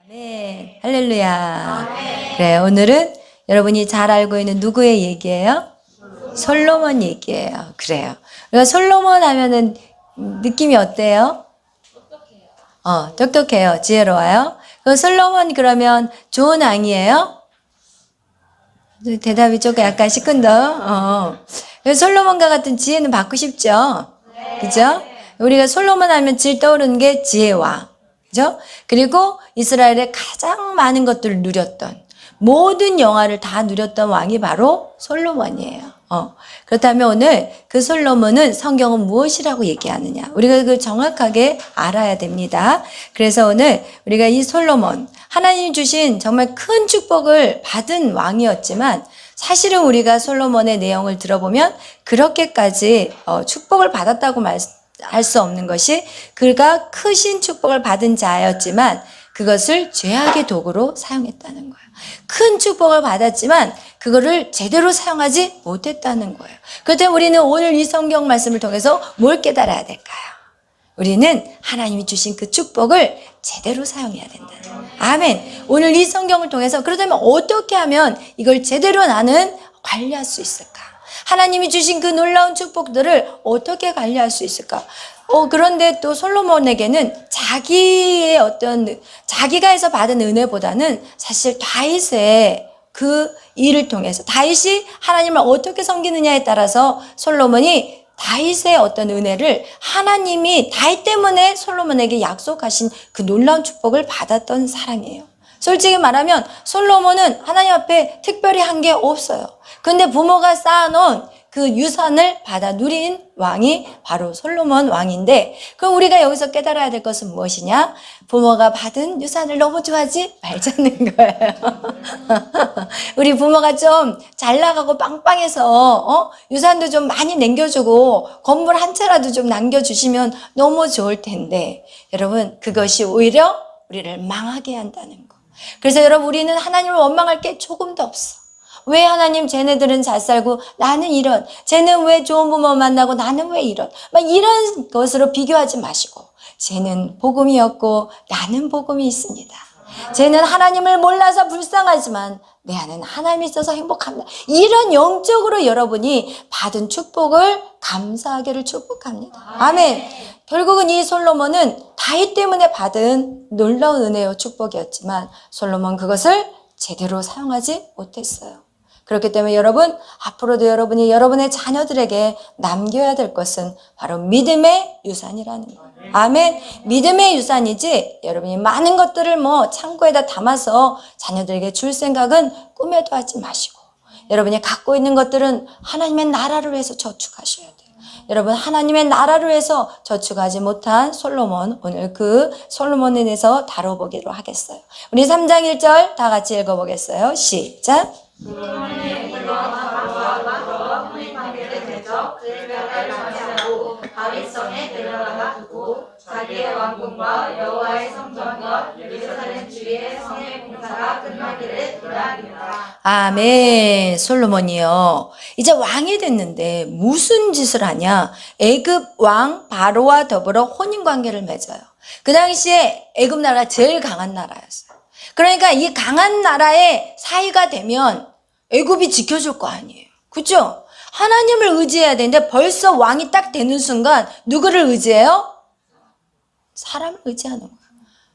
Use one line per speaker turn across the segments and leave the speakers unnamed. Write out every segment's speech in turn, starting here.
네, 할렐루야. 그래, 오늘은 여러분이 잘 알고 있는 누구의 얘기예요? 솔로몬 얘기예요. 그래요. 우리가 솔로몬 하면은 느낌이 어때요? 똑똑해요. 지혜로워요. 그 솔로몬 그러면 좋은 왕이에요? 대답이 조금 약간 시큰둥. 솔로몬과 같은 지혜는 받고 싶죠? 그죠? 우리가 솔로몬 하면 질 떠오르는 게 지혜와, 그죠? 그리고 이스라엘의 가장 많은 것들을 누렸던, 모든 영화를 다 누렸던 왕이 바로 솔로몬이에요. 그렇다면 오늘 그 솔로몬은 성경은 무엇이라고 얘기하느냐? 우리가 그 정확하게 알아야 됩니다. 그래서 오늘 우리가 이 솔로몬, 하나님이 주신 정말 큰 축복을 받은 왕이었지만 사실은 우리가 솔로몬의 내용을 들어보면 그렇게까지 축복을 받았다고 할 수 없는 것이, 그가 크신 축복을 받은 자였지만 그것을 죄악의 도구로 사용했다는 거예요. 큰 축복을 받았지만 그거를 제대로 사용하지 못했다는 거예요. 그렇다면 우리는 오늘 이 성경 말씀을 통해서 뭘 깨달아야 될까요? 우리는 하나님이 주신 그 축복을 제대로 사용해야 된다는 거예요. 아멘. 오늘 이 성경을 통해서 그렇다면 어떻게 하면 이걸 제대로 나는 관리할 수 있을까? 하나님이 주신 그 놀라운 축복들을 어떻게 관리할 수 있을까? 그런데 또 솔로몬에게는 자기가 해서 받은 은혜보다는 사실 다윗의 그 일을 통해서, 다윗이 하나님을 어떻게 섬기느냐에 따라서 솔로몬이 다윗의 어떤 은혜를, 하나님이 다윗 때문에 솔로몬에게 약속하신 그 놀라운 축복을 받았던 사람이에요. 솔직히 말하면 솔로몬은 하나님 앞에 특별히 한 게 없어요. 근데 부모가 쌓아놓은 그 유산을 받아 누린 왕이 바로 솔로몬 왕인데, 그럼 우리가 여기서 깨달아야 될 것은 무엇이냐? 부모가 받은 유산을 너무 좋아하지 말자는 거예요. 우리 부모가 좀 잘 나가고 빵빵해서 유산도 좀 많이 남겨주고 건물 한 채라도 좀 남겨주시면 너무 좋을 텐데, 여러분 그것이 오히려 우리를 망하게 한다는 거. 그래서 여러분, 우리는 하나님을 원망할 게 조금도 없어. 왜 하나님 쟤네들은 잘 살고 나는 이런, 쟤는 왜 좋은 부모 만나고 나는 왜 이런, 막 이런 것으로 비교하지 마시고, 쟤는 복음이었고 나는 복음이 있습니다. 쟤는 하나님을 몰라서 불쌍하지만 내 안에는 하나님이 있어서 행복합니다. 이런 영적으로 여러분이 받은 축복을 감사하기를 축복합니다. 아멘. 결국은 이 솔로몬은 다윗 때문에 받은 놀라운 은혜와 축복이었지만 솔로몬 그것을 제대로 사용하지 못했어요. 그렇기 때문에 여러분, 앞으로도 여러분이 여러분의 자녀들에게 남겨야 될 것은 바로 믿음의 유산이라는 거예요. 아멘. 믿음의 유산이지, 여러분이 많은 것들을 창고에다 담아서 자녀들에게 줄 생각은 꿈에도 하지 마시고, 여러분이 갖고 있는 것들은 하나님의 나라를 위해서 저축하셔야 돼요. 여러분, 하나님의 나라를 위해서 저축하지 못한 솔로몬, 오늘 그 솔로몬에 대해서 다뤄보기로 하겠어요. 우리 3장 1절 다 같이 읽어보겠어요. 시작. 솔로몬이 물론 바로와 왕과 혼인관계를 맺어 그의 뼈를 정리하고 다윗성에 데려다가 두고 자기의 왕궁과 여호와의 성전과 예루살렘 주위의 성의 공사가 끝나기를 기다립니다. 아멘. 솔로몬이요, 이제 왕이 됐는데 무슨 짓을 하냐? 애굽 왕 바로와 더불어 혼인관계를 맺어요. 그 당시에 애굽 나라가 제일 강한 나라였어요. 그러니까 이 강한 나라의 사이가 되면 애굽이 지켜줄 거 아니에요. 그죠? 하나님을 의지해야 되는데 벌써 왕이 딱 되는 순간 누구를 의지해요? 사람을 의지하는 거예요.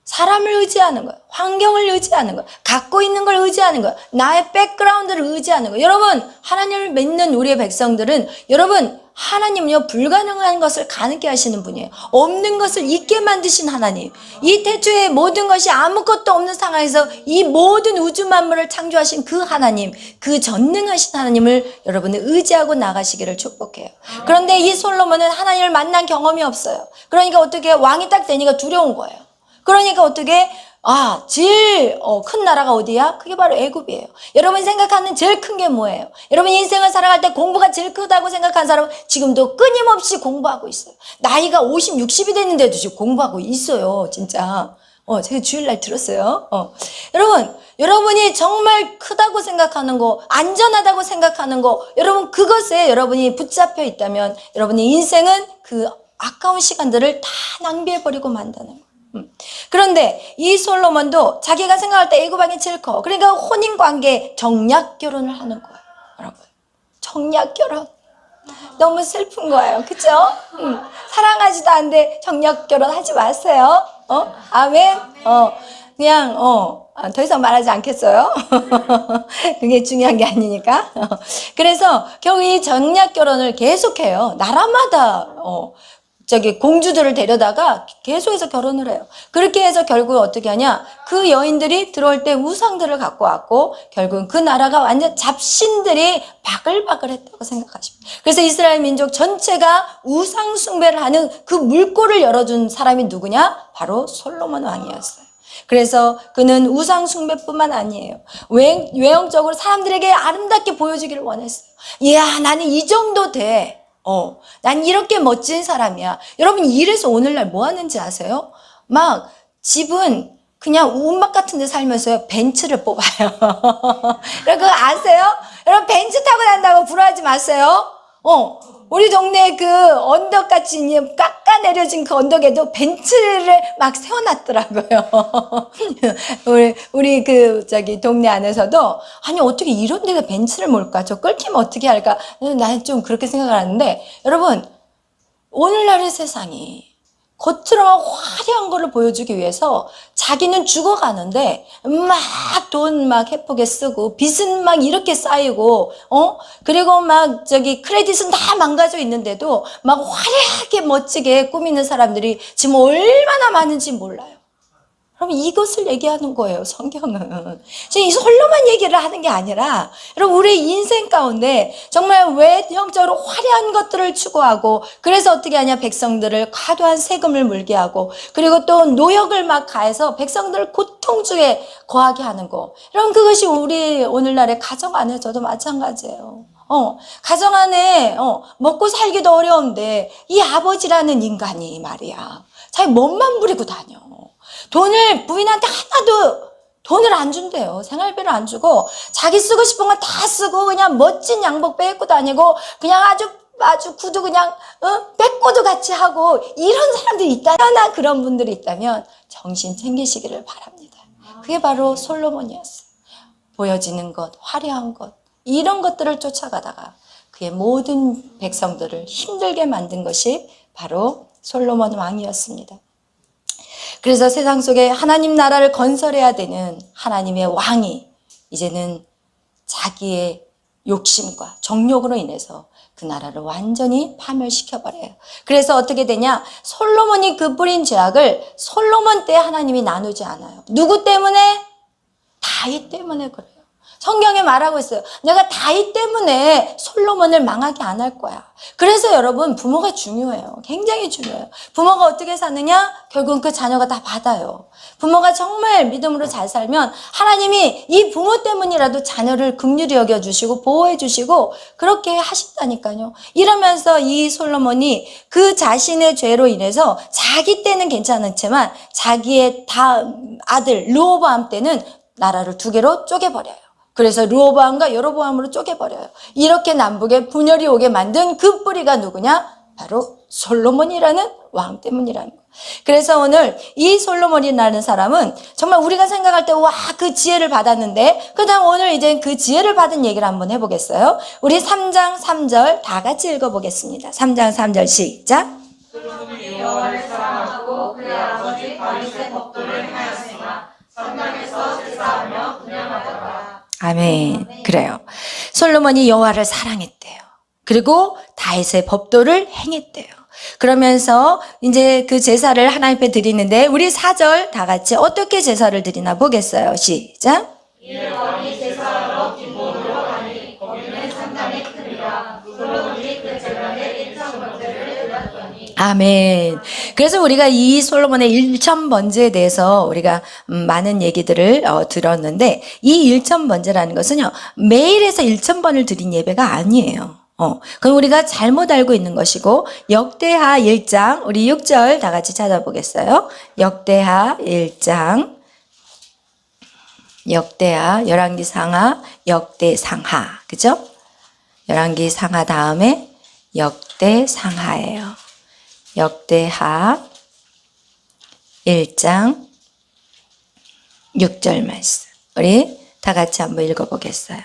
사람을 의지하는 거예요. 환경을 의지하는 거예요. 갖고 있는 걸 의지하는 거예요. 나의 백그라운드를 의지하는 거예요. 여러분, 하나님을 믿는 우리의 백성들은, 여러분, 하나님은요, 불가능한 것을 가능케 하시는 분이에요. 없는 것을 있게 만드신 하나님. 이 태초에 모든 것이 아무것도 없는 상황에서 이 모든 우주 만물을 창조하신 그 하나님, 그 전능하신 하나님을 여러분은 의지하고 나가시기를 축복해요. 그런데 이 솔로몬은 하나님을 만난 경험이 없어요. 그러니까 어떻게, 왕이 딱 되니까 두려운 거예요. 그러니까 어떻게, 제일 큰 나라가 어디야? 그게 바로 애굽이에요. 여러분이 생각하는 제일 큰 게 뭐예요? 여러분 인생을 살아갈 때 공부가 제일 크다고 생각하는 사람은 지금도 끊임없이 공부하고 있어요. 나이가 50, 60이 됐는데도 지금 공부하고 있어요. 진짜. 제가 주일날 들었어요. 여러분, 여러분이 정말 크다고 생각하는 거, 안전하다고 생각하는 거, 여러분 그것에 여러분이 붙잡혀 있다면 여러분의 인생은 그 아까운 시간들을 다 낭비해버리고 만다는 거예요. 그런데 이 솔로몬도 자기가 생각할 때 애굽 왕이 제일 커. 그러니까 혼인관계 정략 결혼을 하는 거예요. 여러분, 정략 결혼. 너무 슬픈 거예요. 그죠? 사랑하지도 않는데 정략 결혼하지 마세요. 아멘. 그냥 더 이상 말하지 않겠어요. 그게 중요한 게 아니니까. 그래서 결국 이 정략 결혼을 계속해요. 나라마다 공주들을 데려다가 계속해서 결혼을 해요. 그렇게 해서 결국 어떻게 하냐? 그 여인들이 들어올 때 우상들을 갖고 왔고, 결국은 그 나라가 완전 잡신들이 바글바글했다고 생각하십니다. 그래서 이스라엘 민족 전체가 우상 숭배를 하는 그 물꼬를 열어준 사람이 누구냐? 바로 솔로몬 왕이었어요. 그래서 그는 우상 숭배뿐만 아니에요. 외형적으로 사람들에게 아름답게 보여주기를 원했어요. 이야, 나는 이 정도 돼. 난 이렇게 멋진 사람이야. 여러분, 이래서 오늘날 뭐 하는지 아세요? 막 집은 그냥 운막 같은 데 살면서요, 벤츠를 뽑아요. 여러분, 그거 아세요? 여러분, 벤츠 타고 난다고 부러워하지 마세요. 우리 동네 그 언덕같이 깎아내려진 그 언덕에도 벤츠를 막 세워놨더라고요. 우리 동네 안에서도, 아니, 어떻게 이런 데가 벤츠를 몰까? 저 끌키면 어떻게 할까? 나는 좀 그렇게 생각을 하는데, 여러분, 오늘날의 세상이 겉으로만 화려한 거를 보여주기 위해서 자기는 죽어가는데 돈 막 해프게 쓰고 빚은 막 이렇게 쌓이고 그리고 막 크레딧은 다 망가져 있는데도 막 화려하게 멋지게 꾸미는 사람들이 지금 얼마나 많은지 몰라요. 여러분, 이것을 얘기하는 거예요, 성경은. 지금 이 솔로몬 얘기를 하는 게 아니라, 여러분, 우리 인생 가운데 정말 외형적으로 화려한 것들을 추구하고, 그래서 어떻게 하냐, 백성들을 과도한 세금을 물게 하고, 그리고 또 노역을 막 가해서 백성들을 고통주에 거하게 하는 거. 여러분, 그것이 우리 오늘날의 가정 안에서도 마찬가지예요. 가정 안에, 먹고 살기도 어려운데, 이 아버지라는 인간이 말이야, 자기 몸만 부리고 다녀. 부인한테 하나도 돈을 안 준대요. 생활비를 안 주고 자기 쓰고 싶은 건 다 쓰고 그냥 멋진 양복 빼입고 다니고 그냥 아주 구두 그냥 빼고도 같이 하고 이런 사람들이 있다면, 그런 분들이 있다면 정신 챙기시기를 바랍니다. 그게 바로 솔로몬이었어요. 보여지는 것, 화려한 것, 이런 것들을 쫓아가다가 그의 모든 백성들을 힘들게 만든 것이 바로 솔로몬 왕이었습니다. 그래서 세상 속에 하나님 나라를 건설해야 되는 하나님의 왕이 이제는 자기의 욕심과 정욕으로 인해서 그 나라를 완전히 파멸시켜버려요. 그래서 어떻게 되냐? 솔로몬이 그 뿌린 죄악을 솔로몬 때 하나님이 나누지 않아요. 누구 때문에? 다윗 때문에 그래요. 성경에 말하고 있어요. 내가 다윗 때문에 솔로몬을 망하게 안 할 거야. 그래서 여러분, 부모가 중요해요. 굉장히 중요해요. 부모가 어떻게 사느냐? 결국은 그 자녀가 다 받아요. 부모가 정말 믿음으로 잘 살면 하나님이 이 부모 때문이라도 자녀를 긍휼히 여겨주시고 보호해주시고 그렇게 하신다니까요. 이러면서 이 솔로몬이 그 자신의 죄로 인해서 자기 때는 괜찮았지만 자기의 아들 르호보암 때는 나라를 두 개로 쪼개버려요. 그래서 르호보암과 여로보암으로 쪼개버려요. 이렇게 남북에 분열이 오게 만든 그 뿌리가 누구냐? 바로 솔로몬이라는 왕 때문이라는 거예요. 그래서 오늘 이 솔로몬이라는 사람은 정말 우리가 생각할 때 와, 그 지혜를 받았는데, 그 다음 오늘 이제 그 지혜를 받은 얘기를 한번 해보겠어요. 우리 3장 3절 다 같이 읽어보겠습니다. 3장 3절 시작.
솔로몬이 여호와를 사랑하고 그의 아버지 다윗의 법도를 행하였으나 산당에서 제사하며 분향하더라.
아멘. 그래요. 솔로몬이 여호와를 사랑했대요. 그리고 다윗의 법도를 행했대요. 그러면서 이제 그 제사를 하나님 앞에 드리는데, 우리 4절 다 같이 어떻게 제사를 드리나 보겠어요. 시작.
이에 왕이 제사하러 기브온으로 가니 거기는 산당이 크니라. 솔로몬이 그 제단에 1천 번제를 드렸더니.
아멘. 그래서 우리가 이 솔로몬의 1,000번제에 대해서 우리가 많은 얘기들을 들었는데, 이 1,000번제라는 것은요, 매일 해서 1,000번을 드린 예배가 아니에요. 그럼 우리가 잘못 알고 있는 것이고, 역대하 1장 우리 6절 다 같이 찾아보겠어요. 역대하 1장, 역대하, 열왕기 상하, 역대 상하, 그죠? 열왕기 상하 다음에 역대 상하예요. 역대하 1장 6절 말씀. 우리 다 같이 한번 읽어보겠어요.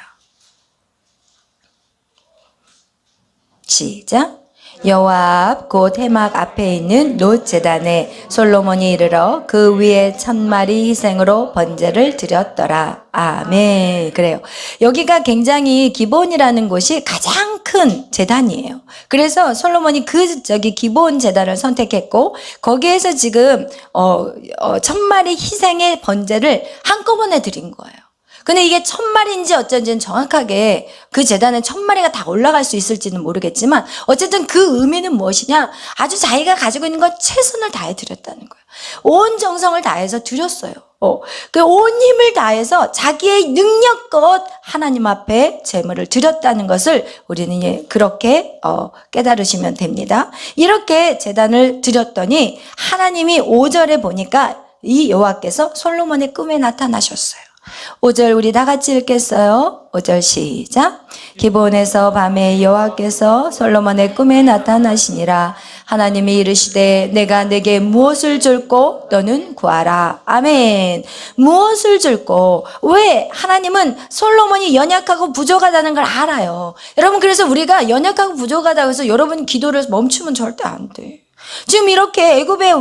시작. 여호와 앞 곧 해막 앞에 있는 놋 제단에 솔로몬이 이르러 그 위에 1000마리 희생으로 번제를 드렸더라. 아멘. 그래요. 여기가 굉장히 기본이라는 곳이 가장 큰 제단이에요. 그래서 솔로몬이 기본 제단을 선택했고 거기에서 지금 1000마리 희생의 번제를 한꺼번에 드린 거예요. 근데 이게 1000마리인지 어쩐지는 정확하게 그 제단에 1000마리가 다 올라갈 수 있을지는 모르겠지만 어쨌든 그 의미는 무엇이냐? 아주 자기가 가지고 있는 것 최선을 다해 드렸다는 거예요. 온 정성을 다해서 드렸어요. 그 온 힘을 다해서 자기의 능력껏 하나님 앞에 제물을 드렸다는 것을 우리는 그렇게 깨달으시면 됩니다. 이렇게 제단을 드렸더니 하나님이 5절에 보니까 이 여호와께서 솔로몬의 꿈에 나타나셨어요. 5절 우리 다 같이 읽겠어요. 5절 시작. 기브온에서 밤에 여호와께서 솔로몬의 꿈에 나타나시니라. 하나님이 이르시되 내가 내게 무엇을 줄꼬 너는 구하라. 아멘. 무엇을 줄꼬. 왜? 하나님은 솔로몬이 연약하고 부족하다는 걸 알아요. 여러분, 그래서 우리가 연약하고 부족하다고 해서 여러분 기도를 멈추면 절대 안 돼. 지금 이렇게 애굽의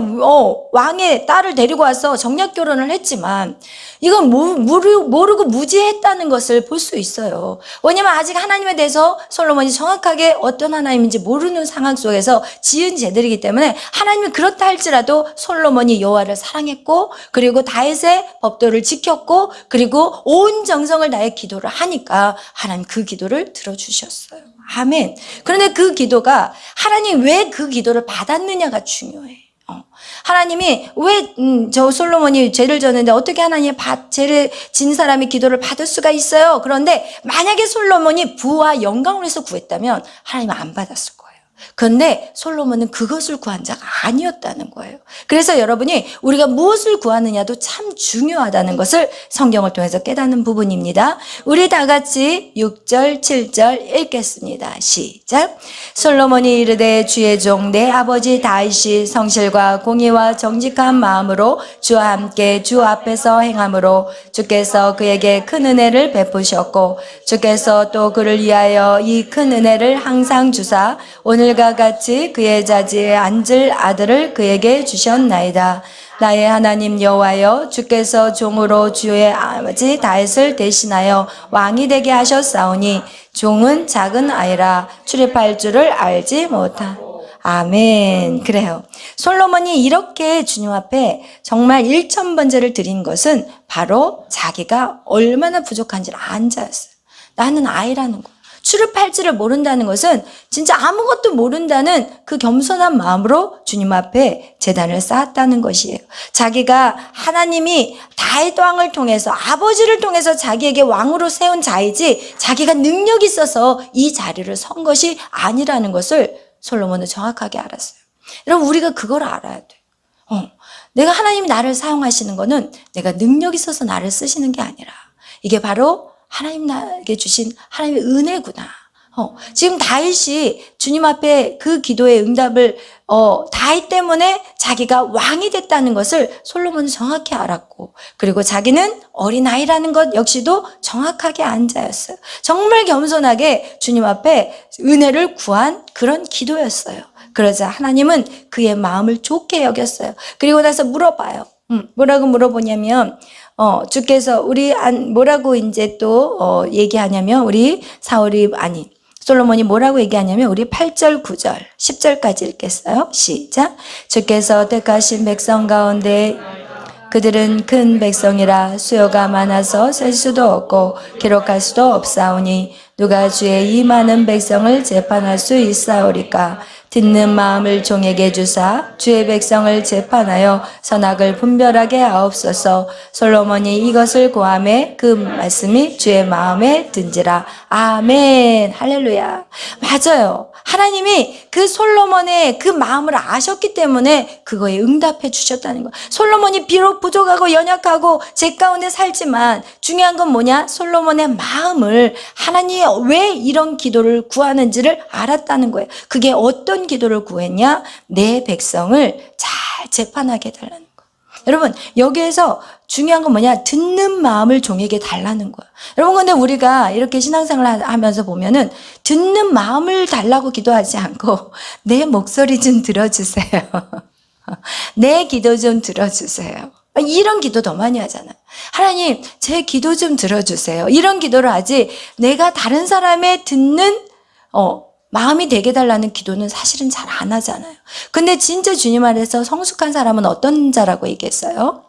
왕의 딸을 데리고 와서 정략 결혼을 했지만 이건 모르고 무지했다는 것을 볼 수 있어요. 왜냐면 아직 하나님에 대해서 솔로몬이 정확하게 어떤 하나님인지 모르는 상황 속에서 지은 제들이기 때문에 하나님이 그렇다 할지라도 솔로몬이 여호와를 사랑했고 그리고 다윗의 법도를 지켰고 그리고 온 정성을 다해 기도를 하니까 하나님 그 기도를 들어주셨어요. 아멘. 그런데 그 기도가 하나님 왜 그 기도를 받았느냐가 중요해. 하나님이 왜 저 솔로몬이 죄를 졌는데 어떻게 하나님이 죄를 진 사람이 기도를 받을 수가 있어요? 그런데 만약에 솔로몬이 부와 영광을 위해서 구했다면 하나님은 안 받았을 거예요. 그런데 솔로몬은 그것을 구한 자가 아니었다는 거예요. 그래서 여러분이 우리가 무엇을 구하느냐도 참 중요하다는 것을 성경을 통해서 깨닫는 부분입니다. 우리 다 같이 6절, 7절 읽겠습니다. 시작. 솔로몬이 이르되 주의 종 내 아버지 다윗이 성실과 공의와 정직한 마음으로 주와 함께 주 앞에서 행함으로 주께서 그에게 큰 은혜를 베푸셨고 주께서 또 그를 위하여 이 큰 은혜를 항상 주사 오늘과 같이 그의 자지에 앉을 아들을 그에게 주셨나이다. 나의 하나님 여호와여 주께서 종으로 주의 아버지 다윗을 대신하여 왕이 되게 하셨사오니 종은 작은 아이라 출입할 줄을 알지 못하. 아멘. 그래요. 솔로몬이 이렇게 주님 앞에 정말 1000번제를 드린 것은 바로 자기가 얼마나 부족한지를 안 자였어요. 나는 아이라는 거. 출입할 줄을 모른다는 것은 진짜 아무것도 모른다는 그 겸손한 마음으로 주님 앞에 제단을 쌓았다는 것이에요. 자기가 하나님이 다윗 왕을 통해서 아버지를 통해서 자기에게 왕으로 세운 자이지 자기가 능력이 있어서 이 자리를 선 것이 아니라는 것을 솔로몬은 정확하게 알았어요. 여러분 우리가 그걸 알아야 돼요. 내가 하나님이 나를 사용하시는 거는 내가 능력이 있어서 나를 쓰시는 게 아니라 이게 바로 하나님 나에게 주신 하나님의 은혜구나. 지금 다윗이 주님 앞에 그 기도의 응답을 다윗 때문에 자기가 왕이 됐다는 것을 솔로몬은 정확히 알았고 그리고 자기는 어린아이라는 것 역시도 정확하게 안 자였어요. 정말 겸손하게 주님 앞에 은혜를 구한 그런 기도였어요. 그러자 하나님은 그의 마음을 좋게 여겼어요. 그리고 나서 물어봐요. 뭐라고 물어보냐면 주께서 뭐라고 이제 또 얘기하냐면 우리 솔로몬이 뭐라고 얘기하냐면 우리 8절, 9절, 10절까지 읽겠어요. 시작. 주께서 택하신 백성 가운데 그들은 큰 백성이라 수요가 많아서 셀 수도 없고 기록할 수도 없사오니 누가 주의 이 많은 백성을 재판할 수 있사오리까. 듣는 마음을 종에게 주사 주의 백성을 재판하여 선악을 분별하게 하옵소서. 솔로몬이 이것을 고하매 그 말씀이 주의 마음에 든지라. 아멘. 할렐루야. 맞아요. 하나님이 그 솔로몬의 그 마음을 아셨기 때문에 그거에 응답해 주셨다는 거예요. 솔로몬이 비록 부족하고 연약하고 죄 가운데 살지만 중요한 건 뭐냐? 솔로몬의 마음을 하나님이 왜 이런 기도를 구하는지를 알았다는 거예요. 그게 어떤 기도를 구했냐? 내 백성을 잘 재판하게 해달라는 거예요. 여러분, 여기에서 중요한 건 뭐냐? 듣는 마음을 종에게 달라는 거야. 여러분, 근데 우리가 이렇게 신앙생활 하면서 보면은 듣는 마음을 달라고 기도하지 않고 내 목소리 좀 들어주세요. 내 기도 좀 들어주세요. 이런 기도 더 많이 하잖아요. 하나님, 제 기도 좀 들어주세요. 이런 기도를 하지, 내가 다른 사람의 듣는 마음이 되게 달라는 기도는 사실은 잘 안 하잖아요. 근데 진짜 주님 안에서 성숙한 사람은 어떤 자라고 얘기했어요?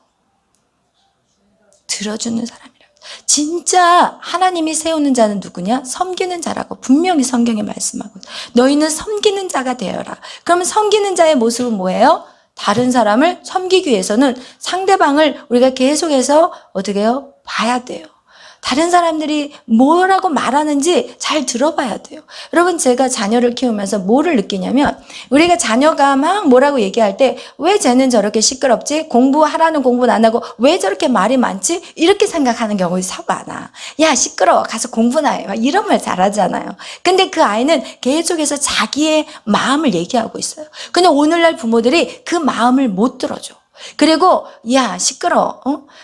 들어주는 사람이라고. 진짜 하나님이 세우는 자는 누구냐? 섬기는 자라고 분명히 성경에 말씀하고, 너희는 섬기는 자가 되어라. 그러면 섬기는 자의 모습은 뭐예요? 다른 사람을 섬기기 위해서는 상대방을 우리가 계속해서 어떻게 해요? 봐야 돼요. 다른 사람들이 뭐라고 말하는지 잘 들어봐야 돼요. 여러분, 제가 자녀를 키우면서 뭐를 느끼냐면, 우리가 자녀가 막 뭐라고 얘기할 때 왜 쟤는 저렇게 시끄럽지? 공부하라는 공부는 안 하고 왜 저렇게 말이 많지? 이렇게 생각하는 경우가 참 많아. 야, 시끄러워. 가서 공부나 해. 막 이런 말 잘하잖아요. 근데 그 아이는 계속해서 자기의 마음을 얘기하고 있어요. 근데 오늘날 부모들이 그 마음을 못 들어줘. 그리고 야, 시끄러워.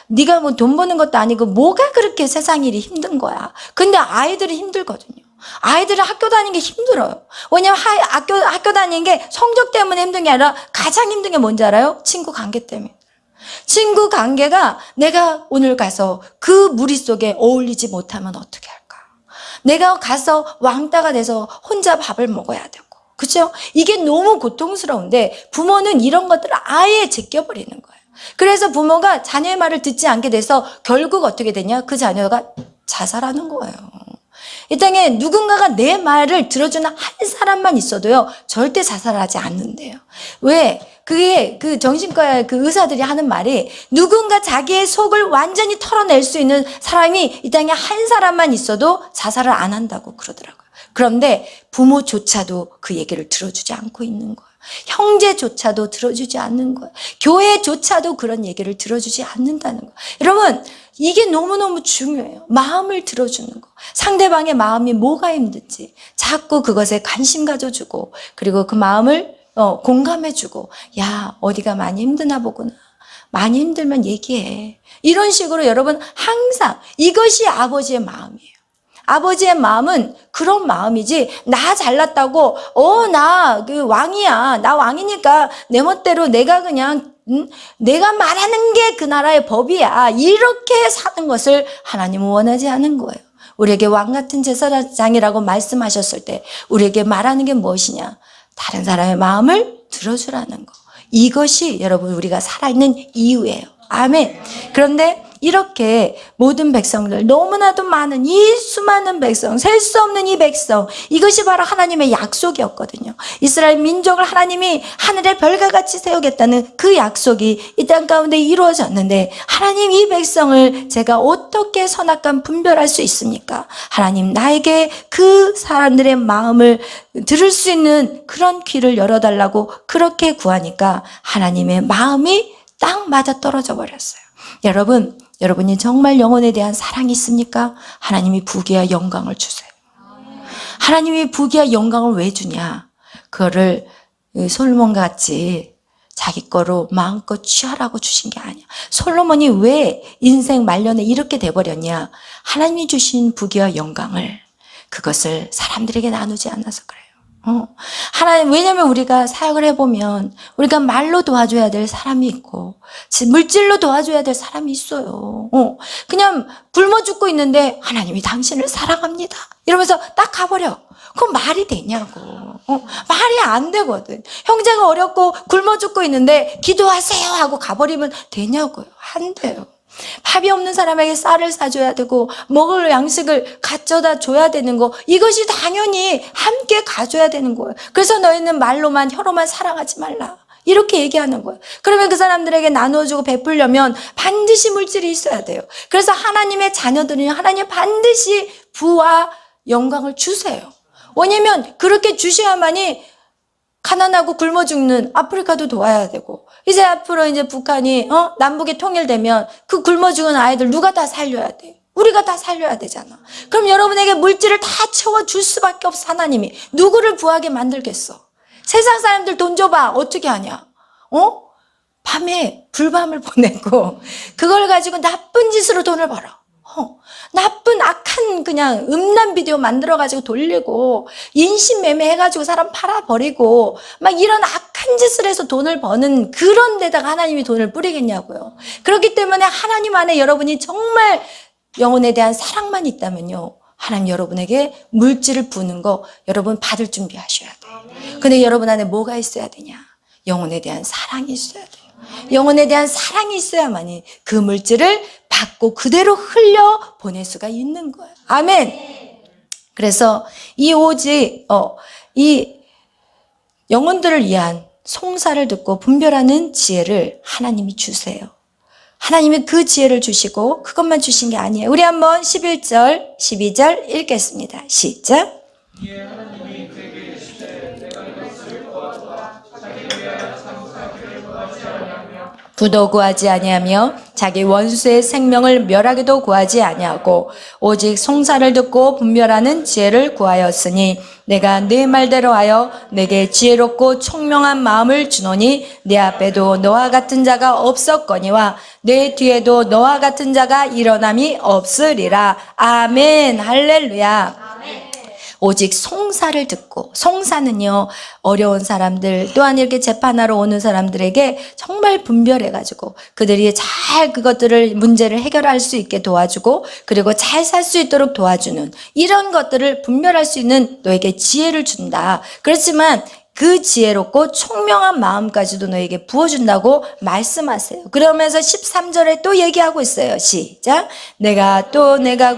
네가 뭐 돈 버는 것도 아니고 뭐가 그렇게 세상 일이 힘든 거야. 근데 아이들이 힘들거든요. 아이들은 학교 다니는 게 힘들어요. 왜냐면 학교 다니는 게 성적 때문에 힘든 게 아니라 가장 힘든 게 뭔지 알아요? 친구 관계 때문에. 친구 관계가 내가 오늘 가서 그 무리 속에 어울리지 못하면 어떻게 할까? 내가 가서 왕따가 돼서 혼자 밥을 먹어야 되고. 그렇죠? 이게 너무 고통스러운데 부모는 이런 것들을 아예 제껴버리는 거예요. 그래서 부모가 자녀의 말을 듣지 않게 돼서 결국 어떻게 되냐? 그 자녀가 자살하는 거예요. 이 땅에 누군가가 내 말을 들어주는 한 사람만 있어도요, 절대 자살하지 않는데요. 왜? 그게 그 정신과 그 의사들이 하는 말이, 누군가 자기의 속을 완전히 털어낼 수 있는 사람이 이 땅에 한 사람만 있어도 자살을 안 한다고 그러더라고요. 그런데 부모조차도 그 얘기를 들어주지 않고 있는 거예요. 형제조차도 들어주지 않는 거예요. 교회조차도 그런 얘기를 들어주지 않는다는 거예요. 여러분, 이게 너무너무 중요해요. 마음을 들어주는 거. 상대방의 마음이 뭐가 힘든지 자꾸 그것에 관심 가져주고, 그리고 그 마음을 공감해주고, 야, 어디가 많이 힘드나 보구나. 많이 힘들면 얘기해. 이런 식으로 여러분, 항상 이것이 아버지의 마음이에요. 아버지의 마음은 그런 마음이지, 나 잘났다고, 나 그 왕이야. 나 왕이니까 내 멋대로 내가 그냥, 내가 말하는 게 그 나라의 법이야. 이렇게 사는 것을 하나님은 원하지 않은 거예요. 우리에게 왕 같은 제사장이라고 말씀하셨을 때 우리에게 말하는 게 무엇이냐? 다른 사람의 마음을 들어주라는 거. 이것이 여러분 우리가 살아있는 이유예요. 아멘. 그런데 이렇게 모든 백성들, 너무나도 많은 이 수많은 백성, 셀 수 없는 이 백성, 이것이 바로 하나님의 약속이었거든요. 이스라엘 민족을 하나님이 하늘의 별과 같이 세우겠다는 그 약속이 이 땅 가운데 이루어졌는데, 하나님, 이 백성을 제가 어떻게 선악간 분별할 수 있습니까? 하나님, 나에게 그 사람들의 마음을 들을 수 있는 그런 귀를 열어달라고 그렇게 구하니까 하나님의 마음이 딱 맞아 떨어져 버렸어요. 여러분이 정말 영혼에 대한 사랑이 있습니까? 하나님이 부귀와 영광을 주세요. 하나님이 부귀와 영광을 왜 주냐? 그거를 솔로몬 같이 자기 거로 마음껏 취하라고 주신 게 아니야. 솔로몬이 왜 인생 말년에 이렇게 돼버렸냐? 하나님이 주신 부귀와 영광을, 그것을 사람들에게 나누지 않아서 그래요. 하나님, 왜냐면 우리가 사역을 해보면 우리가 말로 도와줘야 될 사람이 있고 물질로 도와줘야 될 사람이 있어요. 그냥 굶어 죽고 있는데 하나님이 당신을 사랑합니다 이러면서 딱 가버려. 그건 말이 되냐고. 말이 안 되거든. 형제가 어렵고 굶어 죽고 있는데 기도하세요 하고 가버리면 되냐고요. 안 돼요. 밥이 없는 사람에게 쌀을 사줘야 되고 먹을 양식을 가져다 줘야 되는 거, 이것이 당연히 함께 가져야 되는 거예요. 그래서 너희는 말로만 혀로만 사랑하지 말라 이렇게 얘기하는 거예요. 그러면 그 사람들에게 나눠주고 베풀려면 반드시 물질이 있어야 돼요. 그래서 하나님의 자녀들은 하나님 반드시 부와 영광을 주세요. 왜냐면 그렇게 주셔야만이 가난하고 굶어 죽는 아프리카도 도와야 되고, 이제 앞으로 이제 북한이 남북이 통일되면 그 굶어 죽은 아이들 누가 다 살려야 돼? 우리가 다 살려야 되잖아. 그럼 여러분에게 물질을 다 채워줄 수밖에 없어. 하나님이 누구를 부하게 만들겠어? 세상 사람들 돈 줘봐 어떻게 하냐? 밤에 불밤을 보내고 그걸 가지고 나쁜 짓으로 돈을 벌어. 나쁜 악한 그냥 음란 비디오 만들어가지고 돌리고 인신매매 해가지고 사람 팔아버리고 막 이런 악한 짓을 해서 돈을 버는 그런 데다가 하나님이 돈을 뿌리겠냐고요. 그렇기 때문에 하나님 안에 여러분이 정말 영혼에 대한 사랑만 있다면요, 하나님 여러분에게 물질을 부는 거 여러분 받을 준비하셔야 돼요. 근데 여러분 안에 뭐가 있어야 되냐? 영혼에 대한 사랑이 있어야 돼요. 영혼에 대한 사랑이 있어야만이 그 물질을 받고 그대로 흘려 보낼 수가 있는 거예요. 아멘. 그래서 이 오직 이 영혼들을 위한 송사를 듣고 분별하는 지혜를 하나님이 주세요. 하나님이 그 지혜를 주시고 그것만 주신 게 아니에요. 우리 한번 11절, 12절 읽겠습니다. 시작. 부도 구하지 아니하며 자기 원수의 생명을 멸하기도 구하지 아니하고 오직 송사를 듣고 분별하는 지혜를 구하였으니 내가 네 말대로 하여 내게 지혜롭고 총명한 마음을 주노니 내 앞에도 너와 같은 자가 없었거니와 내 뒤에도 너와 같은 자가 일어남이 없으리라. 아멘. 할렐루야. 오직 송사를 듣고, 송사는요 어려운 사람들 또한 이렇게 재판하러 오는 사람들에게 정말 분별해가지고 그들이 잘 그것들을 문제를 해결할 수 있게 도와주고 그리고 잘 살 수 있도록 도와주는 이런 것들을 분별할 수 있는 너에게 지혜를 준다. 그렇지만 그 지혜롭고 총명한 마음까지도 너에게 부어준다고 말씀하세요. 그러면서 13절에 또 얘기하고 있어요. 시작. 내가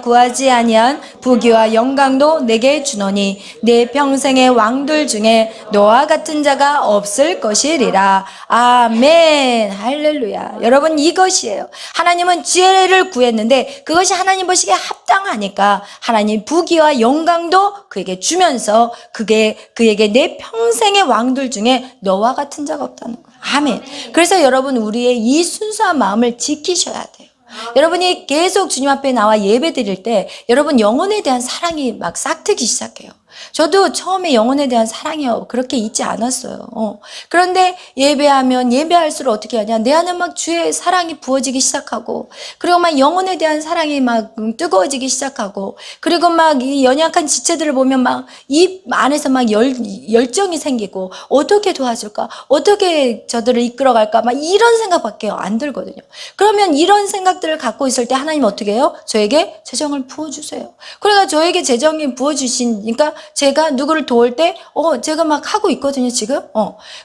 구하지 아니한 부귀와 영광도 내게 주노니 내 평생의 왕들 중에 너와 같은 자가 없을 것이리라. 아멘. 할렐루야. 여러분 이것이에요. 하나님은 지혜를 구했는데 그것이 하나님 보시기에 합당하니까 하나님 부귀와 영광도 그에게 주면서 그에게 내 평생의 왕들 중에 너와 같은 자가 없다는 거예요. 아멘. 그래서 여러분 우리의 이 순수한 마음을 지키셔야 돼요. 여러분이 계속 주님 앞에 나와 예배 드릴 때 여러분 영혼에 대한 사랑이 막 싹트기 시작해요. 저도 처음에 영혼에 대한 사랑이 그렇게 있지 않았어요. 그런데 예배하면 예배할수록 어떻게 하냐, 내 안에 막 주의 사랑이 부어지기 시작하고 그리고 막 영혼에 대한 사랑이 막 뜨거워지기 시작하고 그리고 막 이 연약한 지체들을 보면 막 이 안에서 막 열정이 생기고 어떻게 도와줄까, 어떻게 저들을 이끌어갈까 막 이런 생각밖에 안 들거든요. 그러면 이런 생각들을 갖고 있을 때 하나님 어떻게 해요? 저에게 재정을 부어주세요. 그러니까 저에게 재정이 부어주시니까 제가 누구를 도울 때, 제가 막 하고 있거든요, 지금.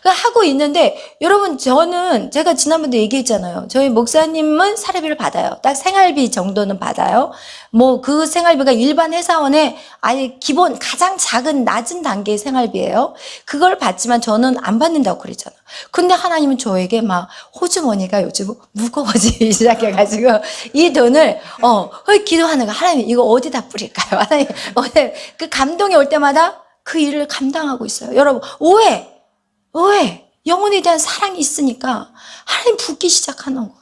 하고 있는데, 여러분, 제가 지난번에 얘기했잖아요. 저희 목사님은 사례비를 받아요. 딱 생활비 정도는 받아요. 그 생활비가 일반 회사원의 아예 기본, 가장 작은, 낮은 단계의 생활비예요. 그걸 받지만 저는 안 받는다고 그랬잖아요. 근데 하나님은 저에게 막 호주머니가 요즘 무거워지기 시작해가지고 이 돈을, 기도하는 거, 하나님 이거 어디다 뿌릴까요? 하나님, 그 감동이 올 때마다 그 일을 감당하고 있어요. 여러분, 오해. 영혼에 대한 사랑이 있으니까 하나님 붓기 시작하는 거예요.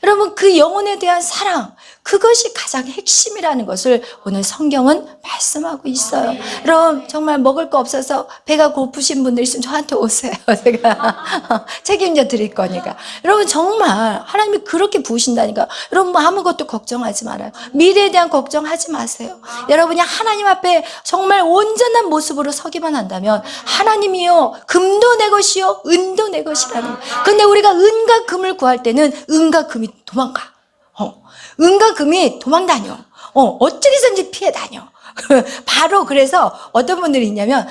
여러분, 그 영혼에 대한 사랑, 그것이 가장 핵심이라는 것을 오늘 성경은 말씀하고 있어요. 여러분, 정말 먹을 거 없어서 배가 고프신 분들 있으면 저한테 오세요. 제가 책임져 드릴 거니까. 여러분, 정말 하나님이 그렇게 부으신다니까. 여러분, 아무것도 걱정하지 말아요. 미래에 대한 걱정하지 마세요. 여러분이 하나님 앞에 정말 온전한 모습으로 서기만 한다면 하나님이요, 금도 내 것이요, 은도 내 것이라는 거예요. 근데 우리가 은과 금을 구할 때는 은과 금이 도망가. 은과 금이 도망다녀. 어떻게든지 피해 다녀. 바로 그래서 어떤 분들이 있냐면,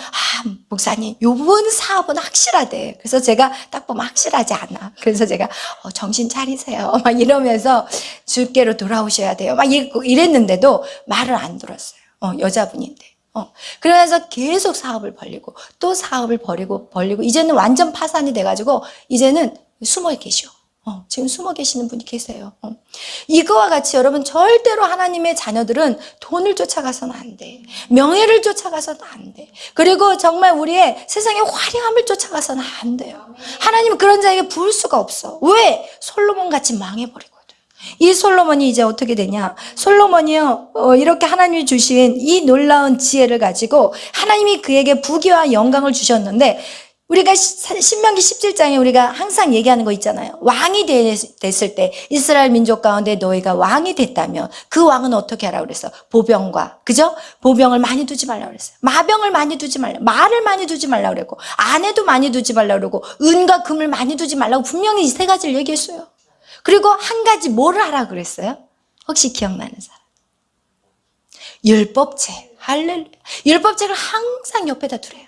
목사님, 요번 사업은 확실하대. 그래서 제가 딱 보면 확실하지 않아. 그래서 제가, 정신 차리세요. 막 이러면서 주께로 돌아오셔야 돼요. 막 이랬는데도 말을 안 들었어요. 여자분인데. 그래서 계속 사업을 벌리고, 또 사업을 벌리고, 이제는 완전 파산이 돼가지고, 이제는 숨어 계셔. 지금 숨어 계시는 분이 계세요. 이거와 같이 여러분, 절대로 하나님의 자녀들은 돈을 쫓아가서는 안 돼. 명예를 쫓아가서는 안 돼. 그리고 정말 우리의 세상의 화려함을 쫓아가서는 안 돼요. 하나님은 그런 자에게 부을 수가 없어. 왜? 솔로몬 같이 망해버리거든. 이 솔로몬이 이제 어떻게 되냐? 솔로몬이요, 이렇게 하나님이 주신 이 놀라운 지혜를 가지고 하나님이 그에게 부귀와 영광을 주셨는데 우리가 신명기 17장에 우리가 항상 얘기하는 거 있잖아요. 왕이 됐을 때 이스라엘 민족 가운데 너희가 왕이 됐다면 그 왕은 어떻게 하라고 그랬어? 보병과, 그죠? 보병을 많이 두지 말라고 그랬어요. 마병을 많이 두지 말라고, 말을 많이 두지 말라고 그랬고, 아내도 많이 두지 말라고 그러고, 은과 금을 많이 두지 말라고 분명히 이 세 가지를 얘기했어요. 그리고 한 가지 뭐를 하라고 그랬어요? 혹시 기억나는 사람? 율법책. 할렐루야. 율법책을 항상 옆에다 두래요.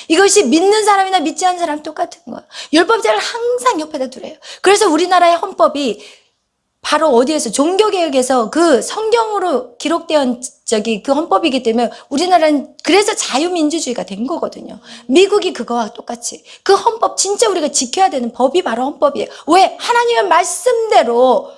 이것이 믿는 사람이나 믿지 않는 사람 똑같은 거예요. 율법책을 항상 옆에다 두래요. 그래서 우리나라의 헌법이 바로 어디에서 종교개혁에서 그 성경으로 기록된 그 헌법이기 때문에 우리나라는 그래서 자유민주주의가 된 거거든요. 미국이 그거와 똑같이 그 헌법 진짜 우리가 지켜야 되는 법이 바로 헌법이에요. 왜? 하나님의 말씀대로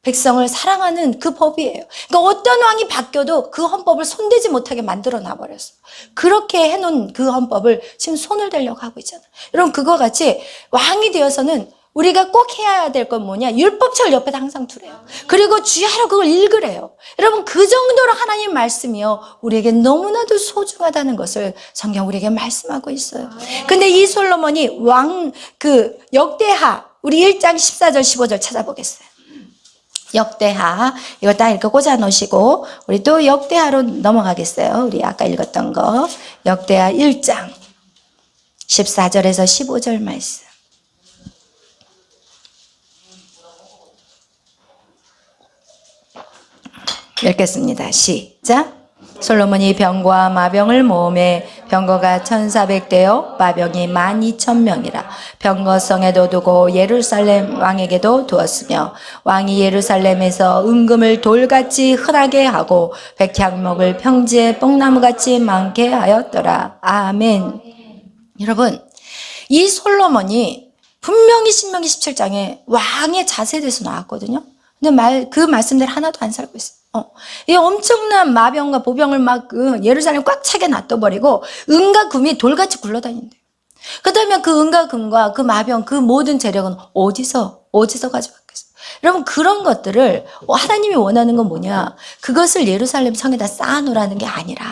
백성을 사랑하는 그 법이에요. 그러니까 어떤 왕이 바뀌어도 그 헌법을 손대지 못하게 만들어 놔버렸어. 그렇게 해놓은 그 헌법을 지금 손을 대려고 하고 있잖아요. 여러분 그거 같이 왕이 되어서는 우리가 꼭 해야 될 건 뭐냐? 율법책을 옆에다 항상 두래요. 그리고 주야로 그걸 읽으래요. 여러분 그 정도로 하나님 말씀이요 우리에게 너무나도 소중하다는 것을 성경 우리에게 말씀하고 있어요. 근데 이 솔로몬이 역대하 우리 1장 14절 15절 찾아보겠어요. 역대하 이거 딱 이렇게 꽂아 놓으시고 우리 또 역대하로 넘어가겠어요. 우리 아까 읽었던 거 역대하 1장 14절에서 15절 말씀 읽겠습니다. 시작. 솔로몬이 병과 마병을 모으매 병거가 1400대요 마병이 12000명이라 병거성에도 두고 예루살렘 왕에게도 두었으며 왕이 예루살렘에서 은금을 돌같이 흔하게 하고 백향목을 평지에 뽕나무같이 많게 하였더라. 아멘. 여러분 이 솔로몬이 분명히 신명기 17장에 왕의 자세에 대해서 나왔거든요. 근데 그 말씀대로 하나도 안 살고 있어요. 이 엄청난 마병과 보병을 막 예루살렘 꽉 차게 놔둬버리고 은과 금이 돌같이 굴러다닌대요. 그렇다면 그 은과 금과 그 마병 그 모든 재력은 어디서 가져왔겠어요? 여러분 그런 것들을 하나님이 원하는 건 뭐냐? 그것을 예루살렘 성에다 쌓아놓으라는 게 아니라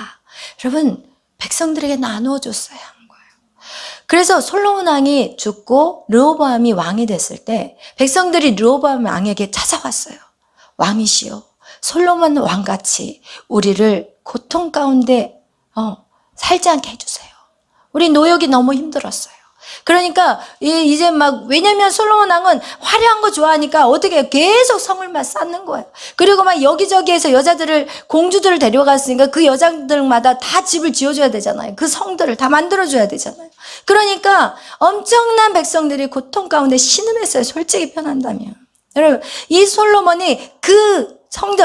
여러분 백성들에게 나누어 줬어야 하는 거예요. 그래서 솔로몬 왕이 죽고 르호보암이 왕이 됐을 때 백성들이 르호보암 왕에게 찾아왔어요. 왕이시여 솔로몬 왕같이 우리를 고통 가운데 살지 않게 해주세요. 우리 노역이 너무 힘들었어요. 그러니까 이제 막 왜냐면 솔로몬 왕은 화려한 거 좋아하니까 어떻게 계속 성을 막 쌓는 거예요. 그리고 막 여기저기에서 공주들을 데려갔으니까 그 여자들마다 다 집을 지어줘야 되잖아요. 그 성들을 다 만들어줘야 되잖아요. 그러니까 엄청난 백성들이 고통 가운데 신음했어요. 솔직히 편한다면. 여러분 이 솔로몬이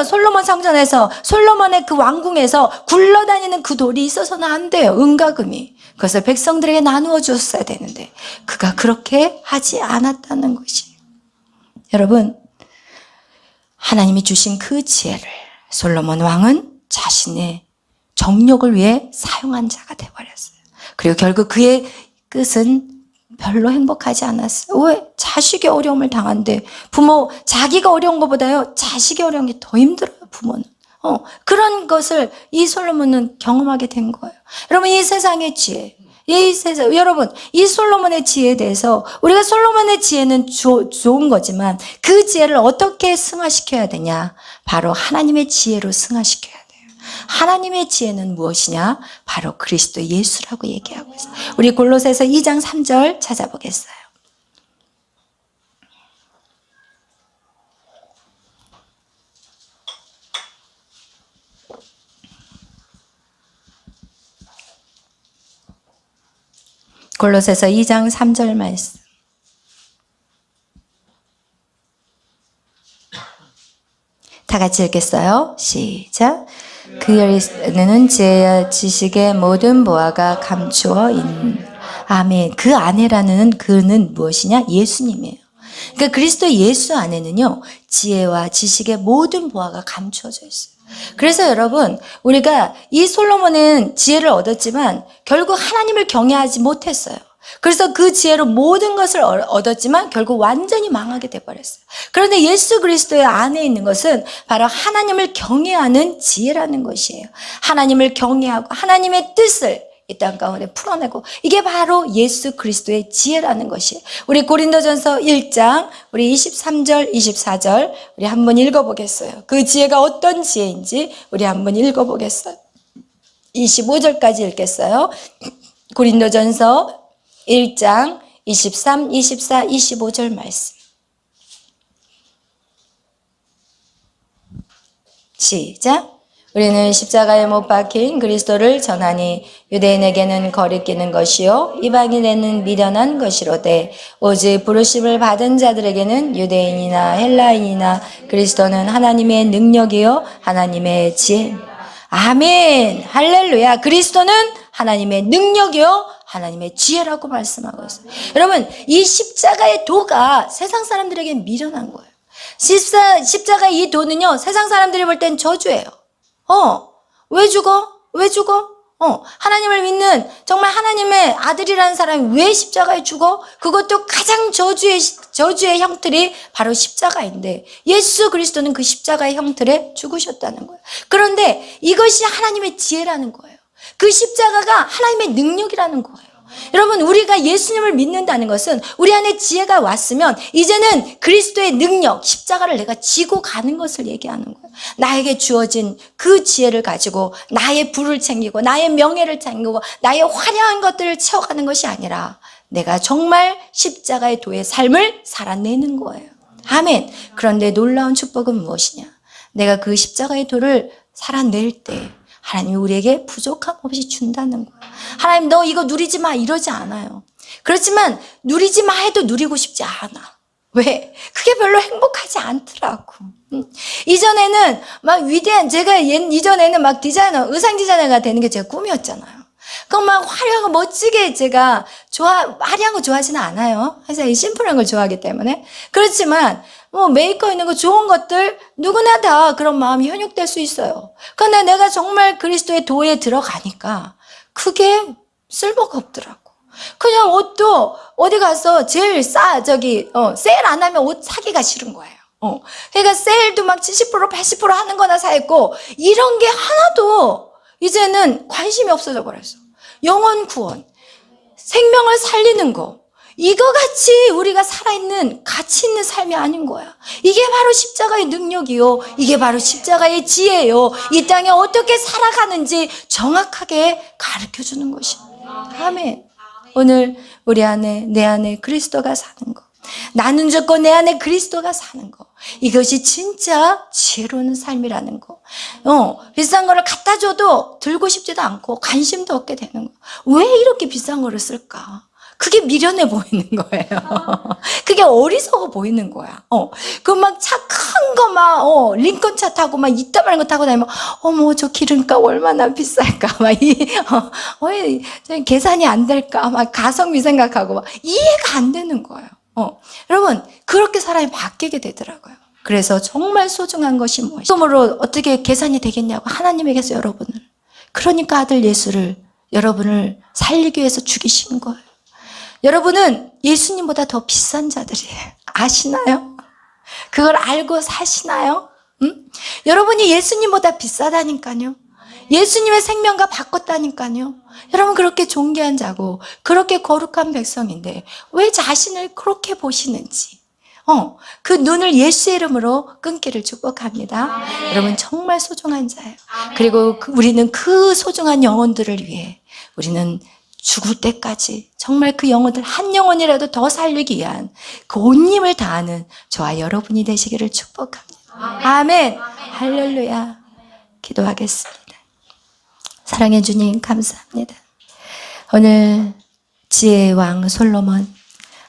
솔로몬 성전에서 솔로몬의 그 왕궁에서 굴러다니는 그 돌이 있어서는 안 돼요. 은과 금이. 그것을 백성들에게 나누어 줬어야 되는데 그가 그렇게 하지 않았다는 것이에요. 여러분 하나님이 주신 그 지혜를 솔로몬 왕은 자신의 정욕을 위해 사용한 자가 되어버렸어요. 그리고 결국 그의 끝은 별로 행복하지 않았어요. 왜? 자식이 어려움을 당한대. 자기가 어려운 것보다요, 자식이 어려운 게 더 힘들어요, 부모는. 그런 것을 이 솔로몬은 경험하게 된 거예요. 여러분, 이 세상의 지혜. 여러분, 이 솔로몬의 지혜에 대해서, 우리가 솔로몬의 지혜는 좋은 거지만, 그 지혜를 어떻게 승화시켜야 되냐? 바로 하나님의 지혜로 승화시켜야 돼요. 하나님의 지혜는 무엇이냐? 바로 그리스도 예수라고 얘기하고 있어요. 우리 골로새서 2장 3절 찾아보겠어요. 골로새서 2장 3절 말씀. 다 같이 읽겠어요. 시작. 그 안에는 지혜와 지식의 모든 보화가 감추어 있는. 아멘. 그 안에라는 그는 무엇이냐? 예수님이에요. 그러니까 그리스도 예수 안에는요, 지혜와 지식의 모든 보화가 감추어져 있어요. 그래서 여러분, 우리가 이 솔로몬은 지혜를 얻었지만 결국 하나님을 경외하지 못했어요. 그래서 그 지혜로 모든 것을 얻었지만 결국 완전히 망하게 돼버렸어요. 그런데 예수 그리스도의 안에 있는 것은 바로 하나님을 경외하는 지혜라는 것이에요. 하나님을 경외하고 하나님의 뜻을 이 땅 가운데 풀어내고, 이게 바로 예수 그리스도의 지혜라는 것이에요. 우리 고린도전서 1장 우리 23절 24절 우리 한번 읽어보겠어요. 그 지혜가 어떤 지혜인지 우리 한번 읽어보겠어요. 25절까지 읽겠어요. 고린도전서 1장 23, 24, 25절 말씀. 시작. 우리는 십자가에 못 박힌 그리스도를 전하니 유대인에게는 거리끼는 것이요 이방인에게는 미련한 것이로되 오직 부르심을 받은 자들에게는 유대인이나 헬라인이나 그리스도는 하나님의 능력이요 하나님의 지혜. 아멘. 할렐루야. 그리스도는 하나님의 능력이요 하나님의 지혜라고 말씀하고 있어요. 여러분, 이 십자가의 도가 세상 사람들에게 미련한 거예요. 십자가의 이 도는요, 세상 사람들이 볼 땐 저주예요. 왜 죽어? 왜 죽어? 하나님을 믿는 정말 하나님의 아들이라는 사람이 왜 십자가에 죽어? 그것도 가장 저주의 형틀이 바로 십자가인데 예수 그리스도는 그 십자가의 형틀에 죽으셨다는 거예요. 그런데 이것이 하나님의 지혜라는 거예요. 그 십자가가 하나님의 능력이라는 거예요. 여러분, 우리가 예수님을 믿는다는 것은 우리 안에 지혜가 왔으면 이제는 그리스도의 능력, 십자가를 내가 지고 가는 것을 얘기하는 거예요. 나에게 주어진 그 지혜를 가지고 나의 부를 챙기고 나의 명예를 챙기고 나의 화려한 것들을 채워가는 것이 아니라 내가 정말 십자가의 도의 삶을 살아내는 거예요. 아멘. 그런데 놀라운 축복은 무엇이냐? 내가 그 십자가의 도를 살아낼 때 하나님이 우리에게 부족함 없이 준다는 거예요. 하나님 너 이거 누리지 마 이러지 않아요. 그렇지만 누리지 마 해도 누리고 싶지 않아. 왜? 그게 별로 행복하지 않더라고. 이전에는 막 위대한, 제가 이전에는 막 디자이너, 의상 디자이너가 되는 게 제 꿈이었잖아요. 그럼 막 화려하고 멋지게 제가 화려한 거 좋아하지는 않아요. 항상 심플한 걸 좋아하기 때문에. 그렇지만 메이커 있는 거 좋은 것들 누구나 다 그런 마음이 현혹될 수 있어요. 그런데 내가 정말 그리스도의 도에 들어가니까 그게 쓸모가 없더라고. 그냥 옷도 어디 가서 제일 세일 안 하면 옷 사기가 싫은 거예요. 그러니까 세일도 막 70%, 80% 하는 거나 사 입고 이런 게 하나도 이제는 관심이 없어져 버렸어. 영혼 구원, 생명을 살리는 거, 이거 같이 우리가 살아있는 가치 있는 삶이 아닌 거야. 이게 바로 십자가의 능력이요, 이게 바로 십자가의 지혜요, 이 땅에 어떻게 살아가는지 정확하게 가르쳐주는 것이야. 아멘. 오늘 우리 안에, 내 안에 그리스도가 사는 거, 나는 죽고 내 안에 그리스도가 사는 거, 이것이 진짜 지혜로운 삶이라는 거. 비싼 거를 갖다 줘도 들고 싶지도 않고 관심도 없게 되는 거. 왜 이렇게 비싼 거를 쓸까? 그게 미련해 보이는 거예요. 그게 어리석어 보이는 거야. 그 막 차 큰 거 막, 링컨 차 타고 막 이따만한 거 타고 다니면, 어머, 저 기름값 얼마나 비쌀까? 막 계산이 안 될까? 막 가성비 생각하고 막 이해가 안 되는 거예요. 여러분, 그렇게 사람이 바뀌게 되더라고요. 그래서 정말 소중한 것이 무엇이냐? 지금으로 어떻게 계산이 되겠냐고 하나님에게서 여러분을, 그러니까 아들 예수를 여러분을 살리기 위해서 죽이신 거예요. 여러분은 예수님보다 더 비싼 자들이에요. 아시나요? 그걸 알고 사시나요? 여러분이 예수님보다 비싸다니까요. 예수님의 생명과 바꿨다니까요. 여러분, 그렇게 존귀한 자고 그렇게 거룩한 백성인데 왜 자신을 그렇게 보시는지, 그 눈을 예수의 이름으로 끊기를 축복합니다. 아멘. 여러분, 정말 소중한 자예요. 아멘. 그리고 우리는 그 소중한 영혼들을 위해 우리는 죽을 때까지 정말 그 영혼들 한 영혼이라도 더 살리기 위한 그 온 힘을 다하는 저와 여러분이 되시기를 축복합니다. 아멘. 아멘. 할렐루야. 기도하겠습니다. 사랑해 주님, 감사합니다. 오늘 지혜의 왕 솔로몬,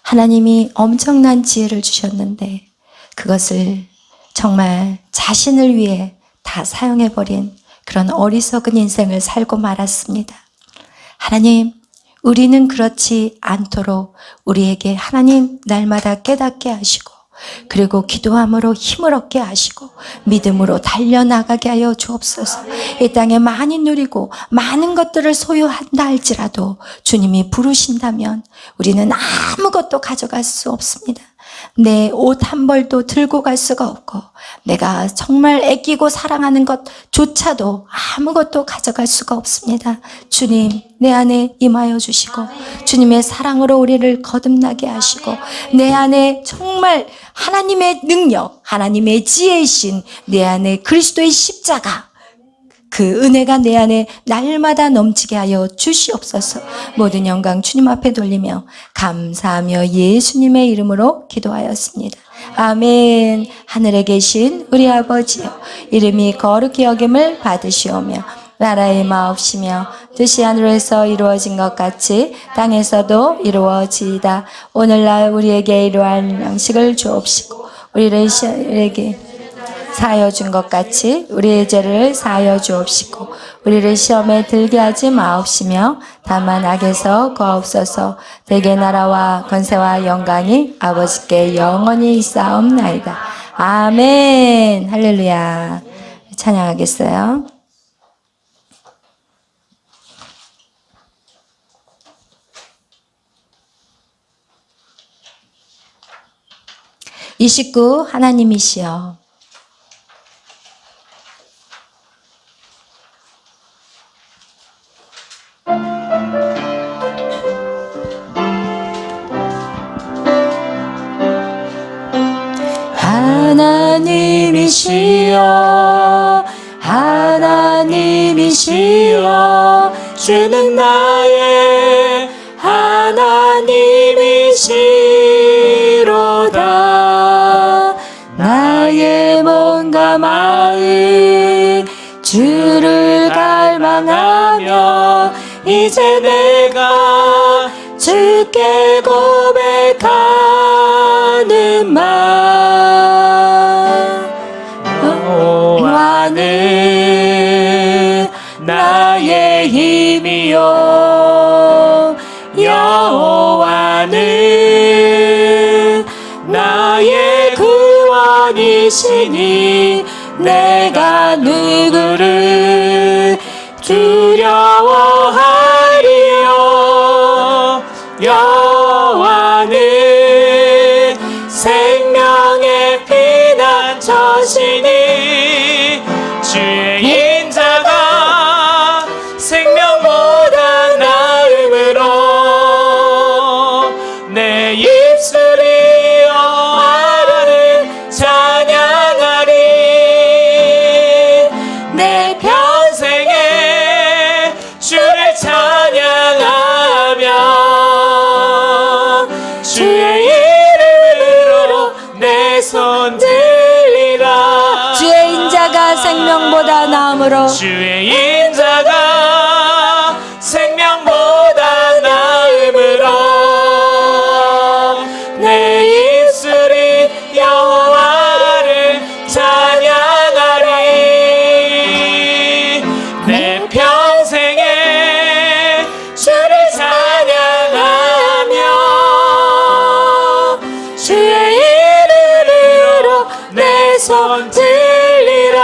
하나님이 엄청난 지혜를 주셨는데 그것을 정말 자신을 위해 다 사용해버린 그런 어리석은 인생을 살고 말았습니다. 하나님, 우리는 그렇지 않도록 우리에게 하나님 날마다 깨닫게 하시고, 그리고 기도함으로 힘을 얻게 하시고 믿음으로 달려나가게 하여 주옵소서. 이 땅에 많이 누리고 많은 것들을 소유한다 할지라도 주님이 부르신다면 우리는 아무것도 가져갈 수 없습니다. 내 옷 한 벌도 들고 갈 수가 없고 내가 정말 아끼고 사랑하는 것조차도 아무것도 가져갈 수가 없습니다. 주님, 내 안에 임하여 주시고 주님의 사랑으로 우리를 거듭나게 하시고 내 안에 정말 하나님의 능력, 하나님의 지혜이신 내 안에 그리스도의 십자가, 그 은혜가 내 안에 날마다 넘치게 하여 주시옵소서. 모든 영광 주님 앞에 돌리며 감사하며 예수님의 이름으로 기도하였습니다. 아멘. 하늘에 계신 우리 아버지여, 이름이 거룩히 여김을 받으시오며 나라의 마옵시며 뜻이 하늘에서 이루어진 것 같이 땅에서도 이루어지이다. 오늘날 우리에게 이러한 양식을 주옵시고 우리를 시험에게 사하여 준 것 같이 우리의 죄를 사하여 주옵시고 우리를 시험에 들게 하지 마옵시며 다만 악에서 구하옵소서. 대개 나라와 권세와 영광이 아버지께 영원히 있사옵나이다. 아멘. 할렐루야. 찬양하겠어요. (29) 하나님이시여 하나님이시여 하나님이시여 주는 나의 하나님이시로다. 나의 몸과 마음 주를 갈망하며 이제 내가 주께 고백하는 말 여호와는 나의 힘이요 여호와는 나의 구원이시니 내가 누구를 두려워하리요 여호와는 생명의 피난처시니 주의 인자가 생명보다 나음으로 내 입술이 여호와를 찬양하리. 내 평생에 주를 찬양하며 주의 이름으로 내 손 들리라. 주의 인자가 생명보다 나음으로 주의 인자가 생명보다 나음으로 내 입술이 여호와를 찬양하리. 내 평생에 주를 찬양하며 주의 이름으로 내 손 들리라.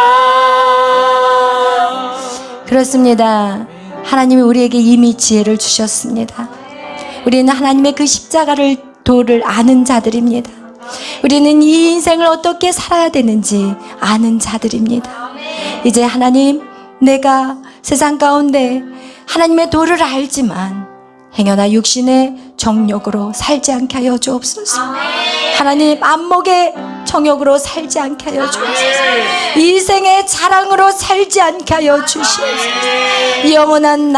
그렇습니다. 하나님이 우리에게 이미 지혜를 주셨습니다. 우리는 하나님의 그 십자가를 도를 아는 자들입니다. 우리는 이 인생을 어떻게 살아야 되는지 아는 자들입니다. 이제 하나님, 내가 세상 가운데 하나님의 도를 알지만 행여나 육신의 정욕으로 살지 않게 하여 주옵소서. 하나님, 안목의 정욕으로 살지 않게 하여 주옵소서. 이생의 자랑으로 살지 않게 하여 주시옵소서. 영원한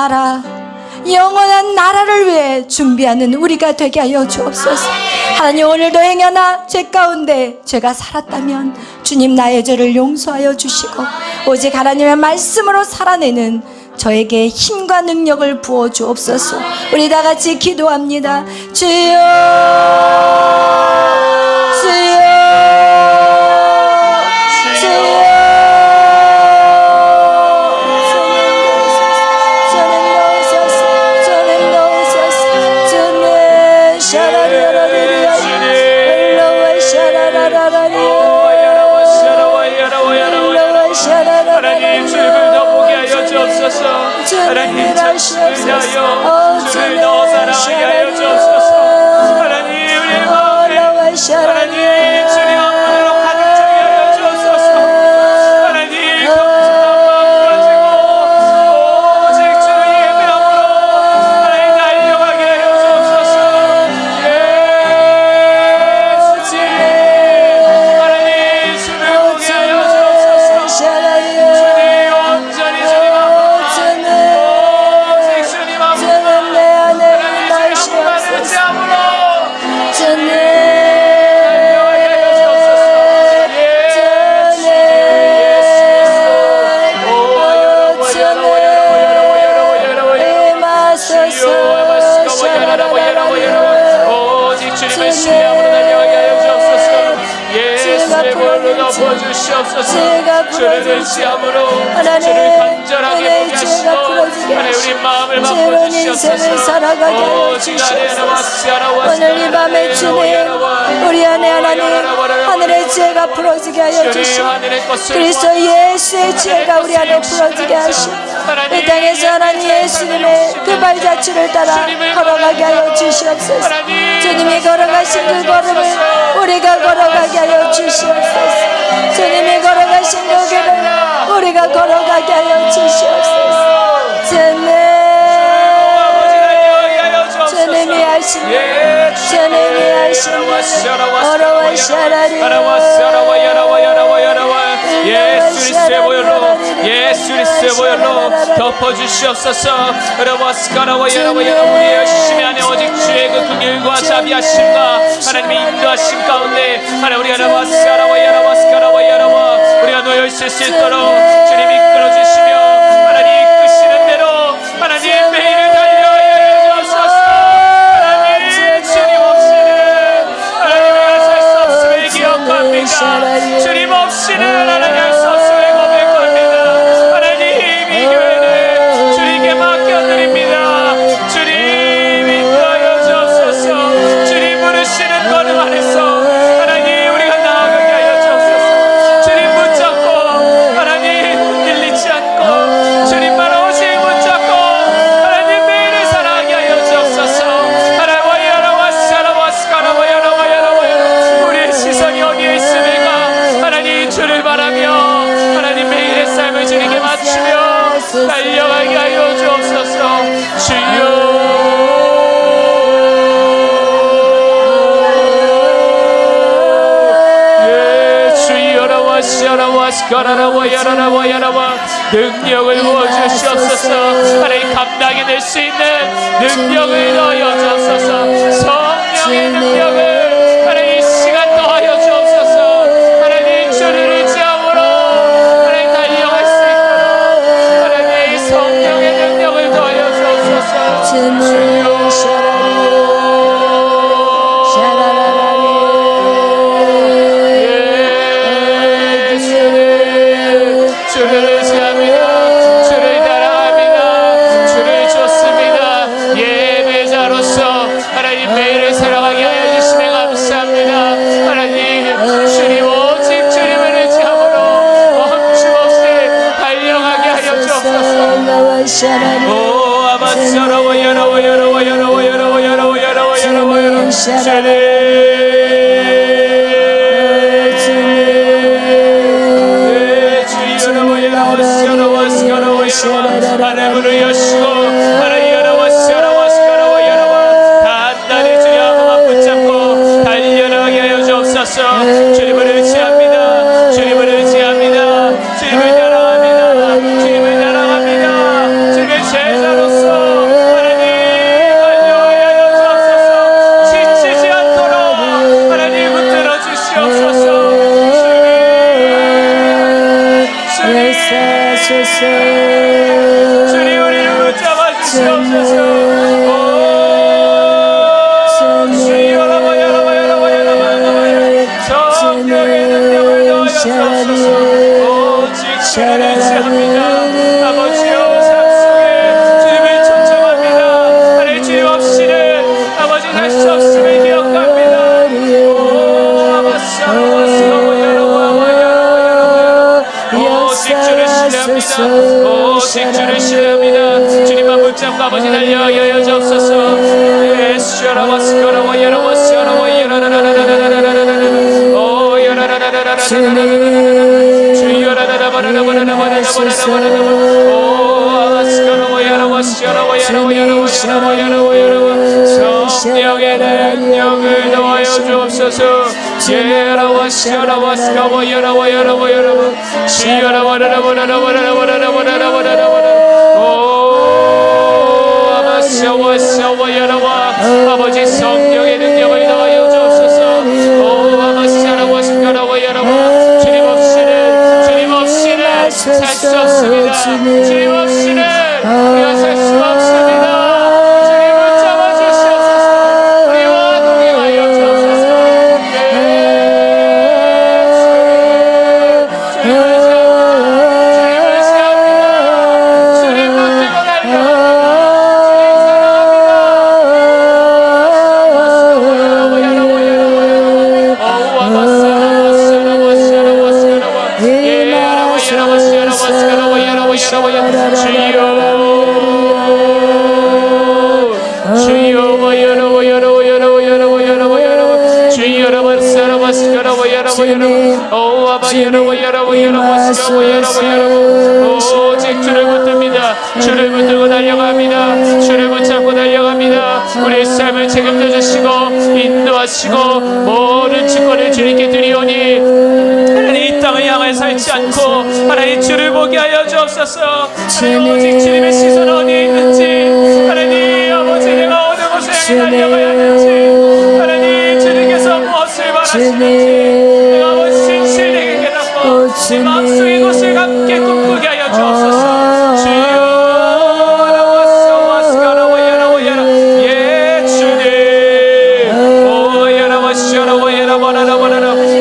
나라를 위해 준비하는 우리가 되게 하여 주옵소서. 하나님, 오늘도 행여나 죄 가운데 죄가 살았다면 주님 나의 죄를 용서하여 주시고 오직 하나님의 말씀으로 살아내는 저에게 힘과 능력을 부어 주옵소서. 우리 다 같이 기도합니다. 주여, 주여, 주여.
하나님, 주를 더 보게 하여 주옵소서. 하나님, 참으시하여 주를 더 사랑하게 하여 주옵소서. 하나님, 우리의 마음에 하나님 주시옵소서.
죄가
주를
부러질
의지함으로
하나님,
주를 간절하게
내
보게
죄가
하시고
부러지게
하나님 우리
하시고
마음을
새로운
바꿔주시옵소서.
인생을 살아가게 하여 주시옵소서. 오늘 이 밤에 주님 우리 안에 하나님 하늘의 죄가 부러지게 하여 주시고 그리스도 예수의 죄가 우리 안에 부러지게 하시고 이 땅에서 하나님 예수님의 그 발자취를 따라 걸어가게 하여 주시옵소서. 주님이 걸어가신 그 걸음을 우리가 걸어가게 하여 주시옵소서. 주님이 걸어가신 그 길을 우리가 걸어가게 하여 주시옵소서. 주님이 하시네, 주님이 하시네. 어려워 샤라리
예수 그리스도의 보혈로 예수 그리스도의 보혈로 덮어주시옵소서. 우리 열심히 안에 오직 주의 그 긍휼과 자비하심과 하나님의 인도하심 가운데 하나님 우리가 놓여있을 수 있도록 주님이 이끌어주시며 하나님 이끄시는 대로 하나님 매일을 달려야 주옵소서. 하나님 주님 없이는 하나님 우리가 살 수 없음을 기억합니다. 주님 없이는 하나님 할 수 없음을 고백합니다. 하나님 이 교회는 주님께 맡겨드립니다. 주님 인도하여 주옵소서. 주님 부르시는 걸음 안에서 하나님 우리가 나아가게 하여 주옵소서. 주님 붙잡고 하나님 밀리지 않고 주님만 오직 붙잡고 하나님 매일을 살아가게 하여 주옵소서. 우리의 시선이 어디에 있습니까? 하나님 주를 바라며 하나님 매일의 삶을 주님께 맞추며 달려가게 하여 주옵소서. 능력을 부어주시옵소서. 하나님 감당해낼 수 있는 능력을 더하여 주옵소서. 성령의 능력을 하나님 이 시간 더하여 주옵소서. 하나님 주를 의지함으로 하나님 달려갈 수 있도록 하나님 이 성령의 능력을 더하여 주옵소서. 주를 의지합니다. 주를 따라갑니다. 주를 쫓습니다. 예배자로서 하나님 매일을 살아가게 하여 주시면 감사합니다. 하나님 주님 오직 주님을 의지함으로 멈춤없이 달려가게 하여 주옵소서. 오 아바사라와 여러와 여러와 여러와 여러와 여러와 여러와 여러와 여러와 하나님을 여시고 하나님 단단히 주의 앞만 붙잡고 달려나가게 하여 주옵소서. 주님을 의지합니다. 주님을 의지합니다. 주님을 따라갑니다. 주님을 따라갑니다. 주님의 제자로서 하나님 달려가게 하여 주옵소서. 지치지 않도록 하나님 붙들어 주시옵소서. 주님 우리를 붙잡아 주시옵소서. 성령의 능력을 더하여 주옵소서. 오직 주를 의지합니다. 아버지여 삶 속에 주님을 초청합니다. 하나님 주님 없이는 아버지 살 수 없음을 기억합니다. 오직 주를 신뢰합니다. 오직 주를 신뢰합니다. 주님만 붙잡고 아버지 달려가게 하여 주옵소서. 성령의 능력을 더하여 주옵소서. 아버지 성령의 능력을 더하여 주옵소서. 주님 없이는 살 수 없습니다. 주님 없이는 우리가 살 수 없습니다. 주님 붙잡아 주시옵소서. 우리와 동행하여 주옵소서. 오직 주를 붙듭니다. 주를 붙들고 달려갑니다. 주를 붙잡고 달려갑니다. 우리의 삶을 책임져 주시고 인도하시고 모든 주권을 주님께 드리오니 하나님 이 땅을 향해 살지 않고 하나님 주를 보게 하여 주옵소서. 하나님 오직 주님의 시선 어디에 있는지 하나님 아버지 내가 어느 곳에 향해 달려가야 하는지 하나님 주님께서 무엇을 바라시는지 내가 아버지 진실되게 깨닫고 내 마음속의 것을 함께 꿈꾸게 하여 주옵소서. 주여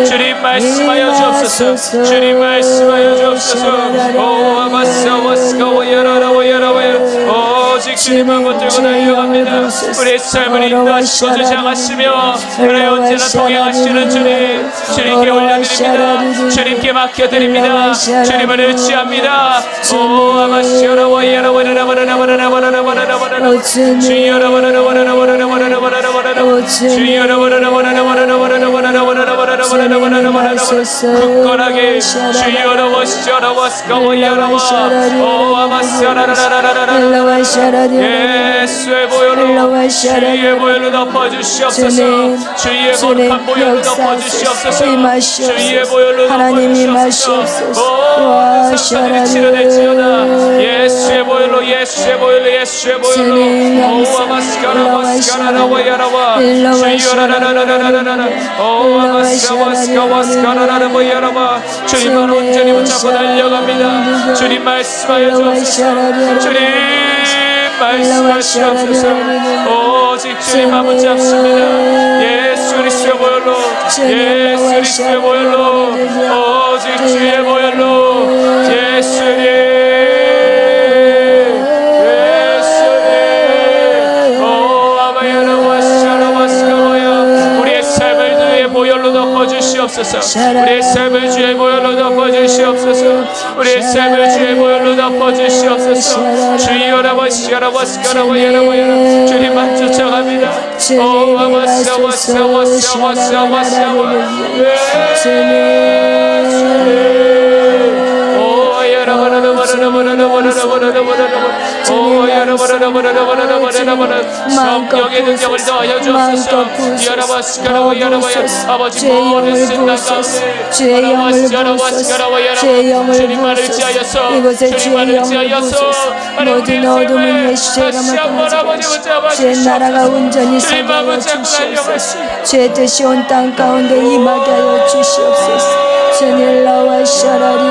주님 말씀하여 주옵소서. 주님 말씀하여 주옵소서. 오 아바사 와스카와 야라라와 야라와 오직 주님만 붙들고 달려갑니다. 우리의 삶을 인도하시고 주장하시며 우리의 언제나 동행하시는 주님 주님께 올려드립니다. 주님께 맡겨드립니다. 주님을 의지합니다. 오 아바시오라와 야라와 야라와라와라와라와라와라와라와라와라 굳건하게 예수의 보혈로 주의 보혈로 덮어주시옵소서. 주의 거룩한 보혈로 덮어주시옵소서. 주의 보혈로 덮어주시옵소서. 오 상처들이 치료될지어다. 예수의 보혈로 예수의 보혈로 예수의 보혈로 오 아마스카라 마스카라라와 야라와 주여라라라라라라라 오 아마스카와스카와스카라라라와 야라와 주님만 온전히 붙잡고 달려갑니다. 주님 말씀하여 주옵소서. 주님 말씀하시옵소서. 오직 주님만 붙잡습니다. 예수 그리스도의 보혈로 예수 그리스도의 보혈로 오직 주의 보혈로 예수님 덮어주시옵소서. 우리의 삶을 주의 보혈로 덮어주시옵소서. 우리의 삶을 주의 보혈로 덮어주시옵소서. 주여라바시아라바스카라바야라바야라 주님만 쫓아갑니다. 오 아바사와사와사와사와사와 성령의 능력을 더하여 주옵소서. 아버지 모든 순간 가운데
주의 영을 부으소서.
주님만 의지하여서
이곳에 주의 영을 부으소서. 모든 어둠은 예수의 감을 가져가시고 주의 나라가 온전히 서게 주시옵소서. 주의 뜻이 온 땅 가운데 임하게 하여 주시옵소서. 주님 나와 샤라리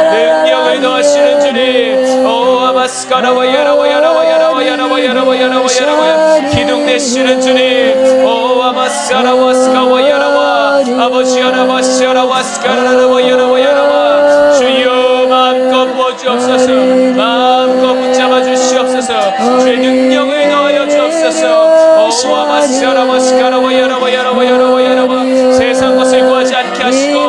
능력을 더하시는 주님 오 아마스카라와야라와야라와야라와야라와야라와야라와야라와야 기둥 되시는 주님 오 아마스카라와스카와야라와 아버지 아라바시아라와스카라와야라와야라와 주여 마음껏 부어주옵소서. 마음껏 붙잡아 주시옵소서. 주의 능력을 더하여 주옵소서. 오 아마시아라와스카라와야라와야라와야라와야라와 세상 것을 구하지 않게 하시고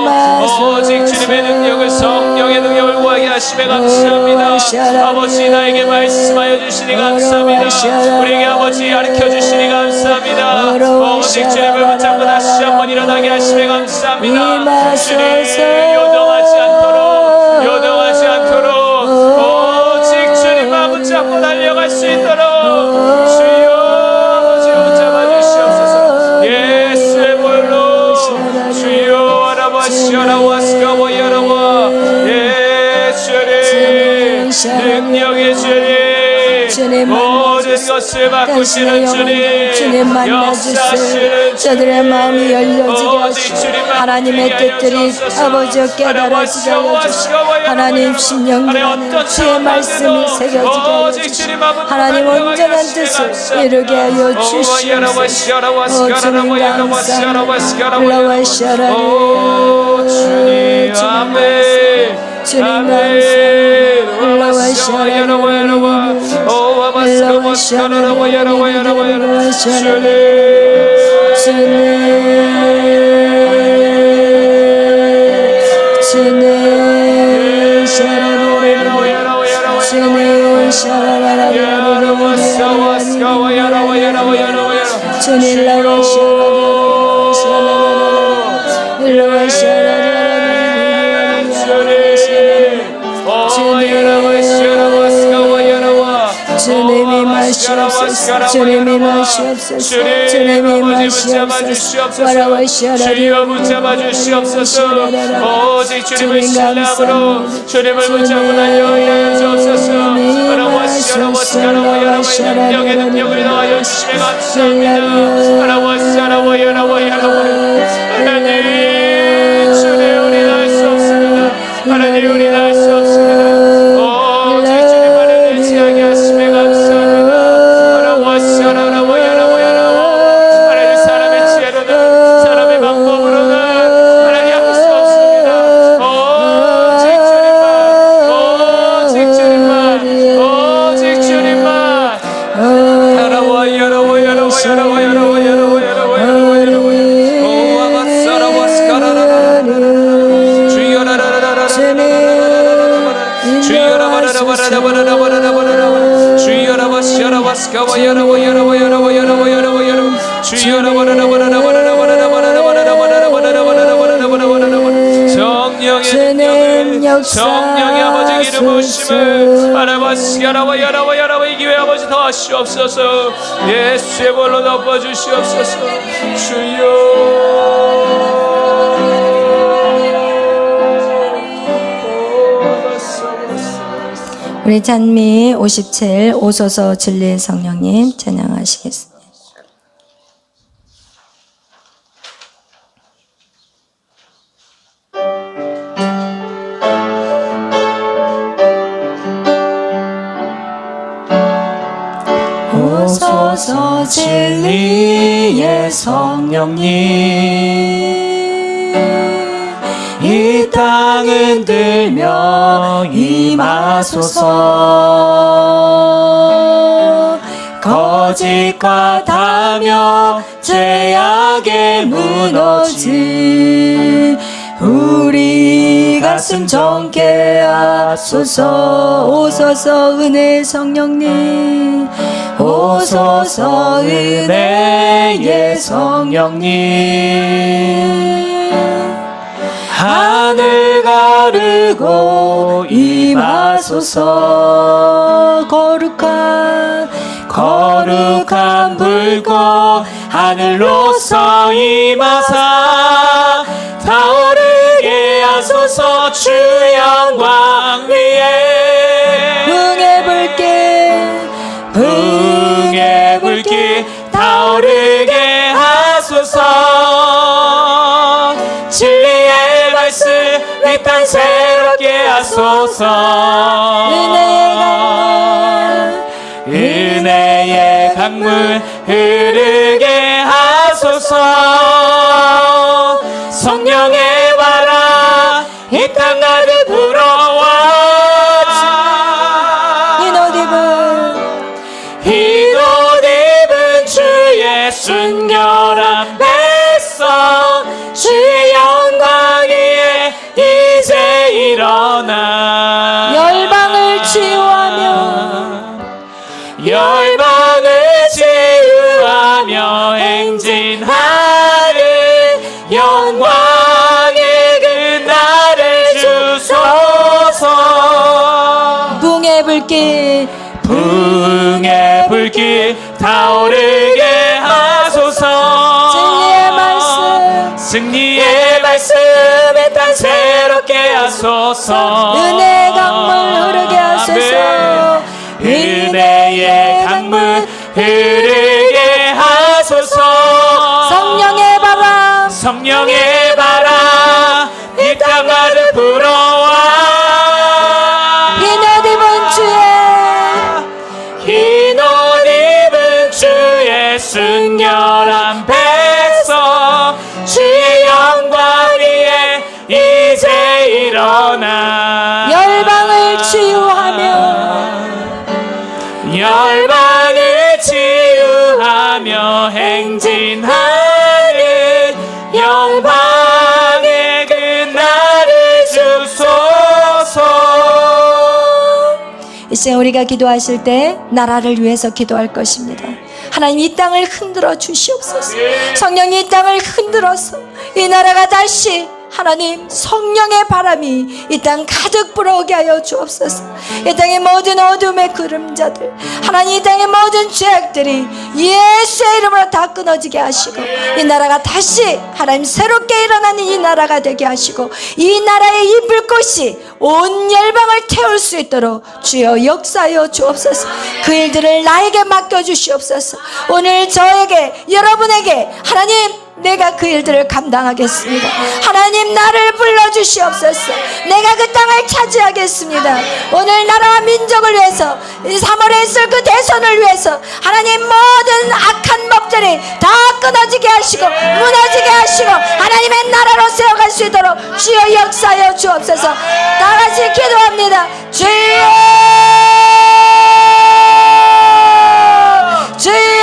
오직 주님의 능력을 성령의 능력을 구하게 하시며 감사합니다. 아버지 나에게 말씀하여 주시니 감사합니다. 우리에게 아버지 가르쳐 주시니 감사합니다. 오직 주님을 붙잡고 다시 한번 일어나게 하시며 감사합니다. 주님 요동하지 않도록 요동하지 않도록 오직 주님만 붙잡고 달려갈 수 있도록 주여 아버지 붙잡아 주시옵소서. 예수의 보혈로 주여 아라바시아라와스카와야라와 예수님 능력의 주님 모든 것을 바꾸시는 주님 역사하시는
저들의 마음이 열려지게 하시고 하나님의 뜻들이 아버지여 깨달아지게 하여 주시고 하나님 심령들 안에 주의 말씀이 새겨지게 하여 주시고 하나님 온전한 뜻을 이루게 하여 주시옵소서. 주님 감사합니다.
주님 아멘 주님 감사합니다.
주님이 마시옵소서. 주님이 마시옵소서. 주님이 마시옵소서.
주여 붙잡아 주시옵소서. 오직 주님을 신뢰함으로 주님을 붙잡으려 주옵소서. 영의 능력을 더하여 주심에 감사합니다. 하나님 주님 우리 날 수 없습니다. 하나님 우리 날 수 없습니다. 오직 주님만을 의지하게 하심에 감사합니다. 하나님 사람의 지혜로는 사람의 방법으로는 하나님 할 수 없습니다. 오직 주님만 오직 주님만 성령의 아버지 기름 부으심을 이 기회 아버지 더하시옵소서. 예수의 볼로 덮어주시옵소서.
우리 찬미 57 오소서 진리의 성령님 찬양하시겠습니다. 오소서 진리의 성령님 이 땅 흔들며 임하소서. 거짓과 다며 죄악에 무너진 우리 가슴 정케 하소서. 오소서 은혜의 성령님 오소서 은혜의 성령님 하늘 가르고 임하소서. 거룩한 불꽃 하늘로서 임하사 타오르게 하소서. 주 영광 위에 붕의 불길 타오르게 하소서. 진리의 말씀 이 땅 새롭게 하소서. 은혜의 강물 흐르게 하소서. 성령의 바람 이 땅 가득 불어와 흰 옷 입은 주의 순결한 백성 주의 영광 위에 이제 일어나 열방을 치유하며 행진하는 영광의 그날을 주소서. 붕의 불길 타오르게 하소서. 승리의 말씀 이 땅 새롭게 하소서. 은혜의 강물 흐르게 하소서. 은혜의 강물 흐르게 하소서. 성령의 바람 이 땅 가득 불어와 흰 옷 입은 주의 순결한 백성 주의 영광 위에 이제 일어나 열방을 치유하며 열방을
하며 행진하는 영광의 그날을 주소서.
이 시간 우리가 기도하실 때 나라를 위해서 기도할 것입니다. 하나님 이 땅을 흔들어 주시옵소서. 성령이 이 땅을 흔들어서 이 나라가 다시 하나님 성령의 바람이 이 땅 가득 불어오게 하여 주옵소서. 이 땅의 모든 어둠의 그림자들, 하나님 이 땅의 모든 죄악들이 예수의 이름으로 다 끊어지게 하시고 이 나라가 다시 하나님 새롭게 일어나는 이 나라가 되게 하시고 이 나라의 이 불꽃이 온 열방을 태울 수 있도록 주여 역사하여 주옵소서. 그 일들을 나에게 맡겨주시옵소서. 오늘 저에게 여러분에게 하나님 내가 그 일들을 감당하겠습니다. 하나님 나를 불러주시옵소서. 내가 그 땅을 차지하겠습니다. 오늘 나라와 민족을 위해서 3월에 있을 그 대선을 위해서 하나님 모든 악한 법들이 다 끊어지게 하시고 무너지게 하시고 하나님의 나라로 세워갈 수 있도록 주여 역사하여 주옵소서. 다 같이 기도합니다. 주여 주여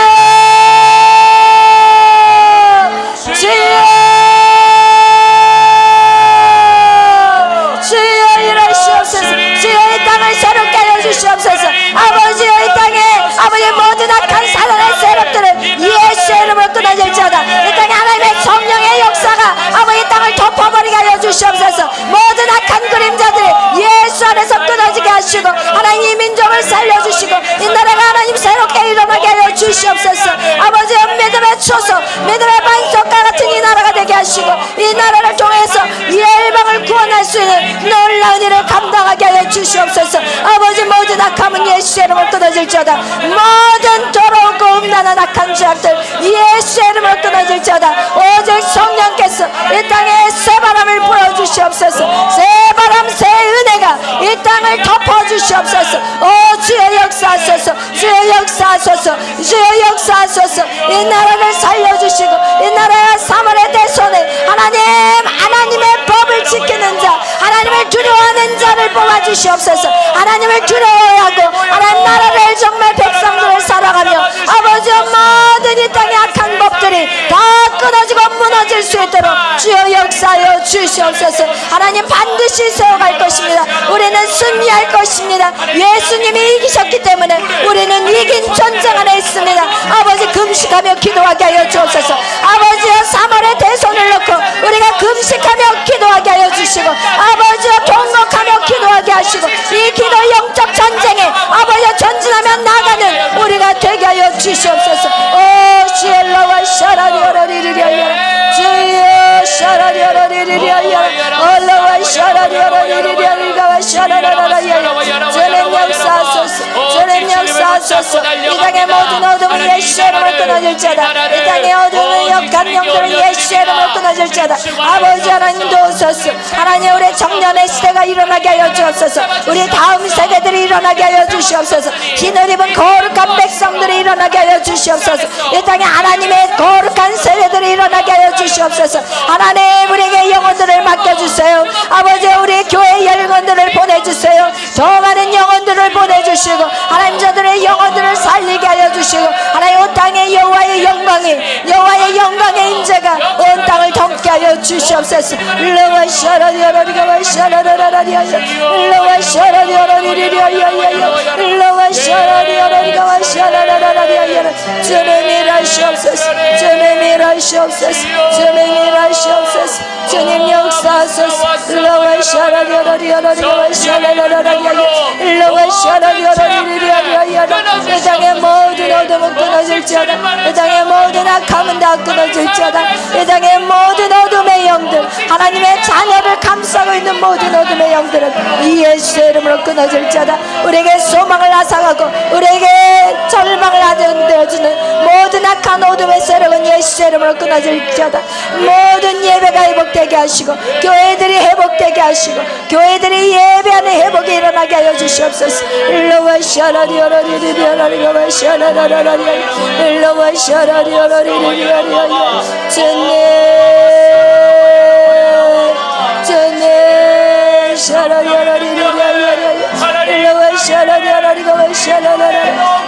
주여 이러시옵소서. 주여 이 땅을 새롭게 하여 주시옵소서. 아버지여 이 땅에 아버지 모든 악한 사단의 세력들을 예수의 이름으로 끊어질지어다. 이 땅에 하나님의 성령의 역사가 아버지 이 땅을 덮어버리게 하여 주시옵소서. 모든 악한 그림자들이 예수 안에서 끊어지게 하시고 하나님 이 민족을 살려주시고 이 나라가 하나님 새롭게 일어나게 하여 주시옵소서. 아버지여 믿음의 초소 믿음의 반석과 같은 이 나라가 되게 하시고 이 나라를 통해서 열방을 구원할 수 있는 놀라운 일을 감당하게 하여 주시옵소서. 아버지 모든 악함은 예수의 이름으로 끊어질지어다. 모든 더러운 음란한 악한 죄악들 예수의 이름으로 끊어질지어다. 오직 성령께서 이 땅에 새바람을 불어주시옵소서. 새바람 새 은혜가 이 땅을 덮어주시옵소서. 오 주여 역사하소서. 주여 역사하소서. 주여 역사하소서. 이 나라를 살려주시고 이 나라의 3월의 대선에 하나님의 법을 지키는 자 하나님을 두려워하는 자를 뽑아주시옵소서. 하나님을 두려워하고 하나님 나라를 정말 백성들을 사랑하며 아버지의 모든 이 땅의 악한 법들이 다 끊어지고 무너질 수 있도록 주여 역사하여 주시옵소서. 하나님 반드시 세워갈 것입니다. 우리는 승리할 것입니다. 예수님이 이기셨기 때문에 우리는 이긴 전쟁 안에 있습니다. 아버지 금식하며 기도하게 하여 주옵소서. 아버지여 3월의 대선을 놓고 우리가 금식하며 기도하게 하여 주시고 아버지여 통곡하며 기도하게 하시고 이 기도 영적 전쟁에 아버지여 전진하며 나가는 우리가 되게 하여 주시옵소서. 오 시엘라와 샤라리어라리리리아야 주여 샤라리어라리리리아야 올라와 샤라리어라리리리아리가와 샤라라라라야 주님 역사하소서. 주님 역사하소서. 이 땅의 모든 어둠은 예수의 이름으로 끊어질지어다. 이 땅의 어둠은 역한 영들은 예수의 이름으로 끊어질지어다. 아버지 하나님 도우소서. 하나님 우리 청년의 시대가 일어나게 하여 주옵소서. 우리 다음 세대들이 일어나게 하여 주시옵소서. 흰을 입은 거룩한 백성들이 일어나게 하여 주시옵소서. 이 땅에 하나님의 거룩한 세대들이 일어나게 하여 주시옵소서. 하나님 우리에게 영혼들을 맡겨주세요. 아버지 우리 교회 영혼들을 보내주세요. 더 많은 영혼들을 보내주시고 하나님 저들의 영혼들을 살리게 하여 주시고 하나님 온 땅에 여호와의 영광의 임재가 온 땅을 덮게 하여 주시옵소서. 일러와 샤라리아라리가와 샤라라라리아야 일러와 샤라리아라리리아야야야 일러와 샤라리아라리가와 샤라라라리아야 주님 일하시옵소서. 주님 일하시옵소서. 주님 일하시옵소서. 주님 역사하소서. 일러와 샤라리아라리아라리가와 샤라라라리아야 일러와 샤라리아라리리아야야 이 땅의 모든 어둠은 끊어질지어다. 이 땅의 모든 악함은 다 끊어질지어다. 이 땅의 모든 어둠의 영들 하나님의 자녀를 감싸고 있는 모든 어둠의 영들은 예수의 이름으로 끊어질지어다. 우리에게 소망을 앗아가고 우리에게 절망을 되어주는 모든 악한 어둠의 세력은 예수의 이름으로 끊어질지어다. 모든 예배가 회복되게 하시고 교회들이 회복되게 하시고 교회들이 예배하는 회복이 일어나게 하여 주시옵소서. 일러와 샤라리아라리리아라리가와 샤라라라리아 일러와 샤라리아라리리아리아 주님 샤라리아라리리아리아 일러와 샤라리아라리가와 샤라라라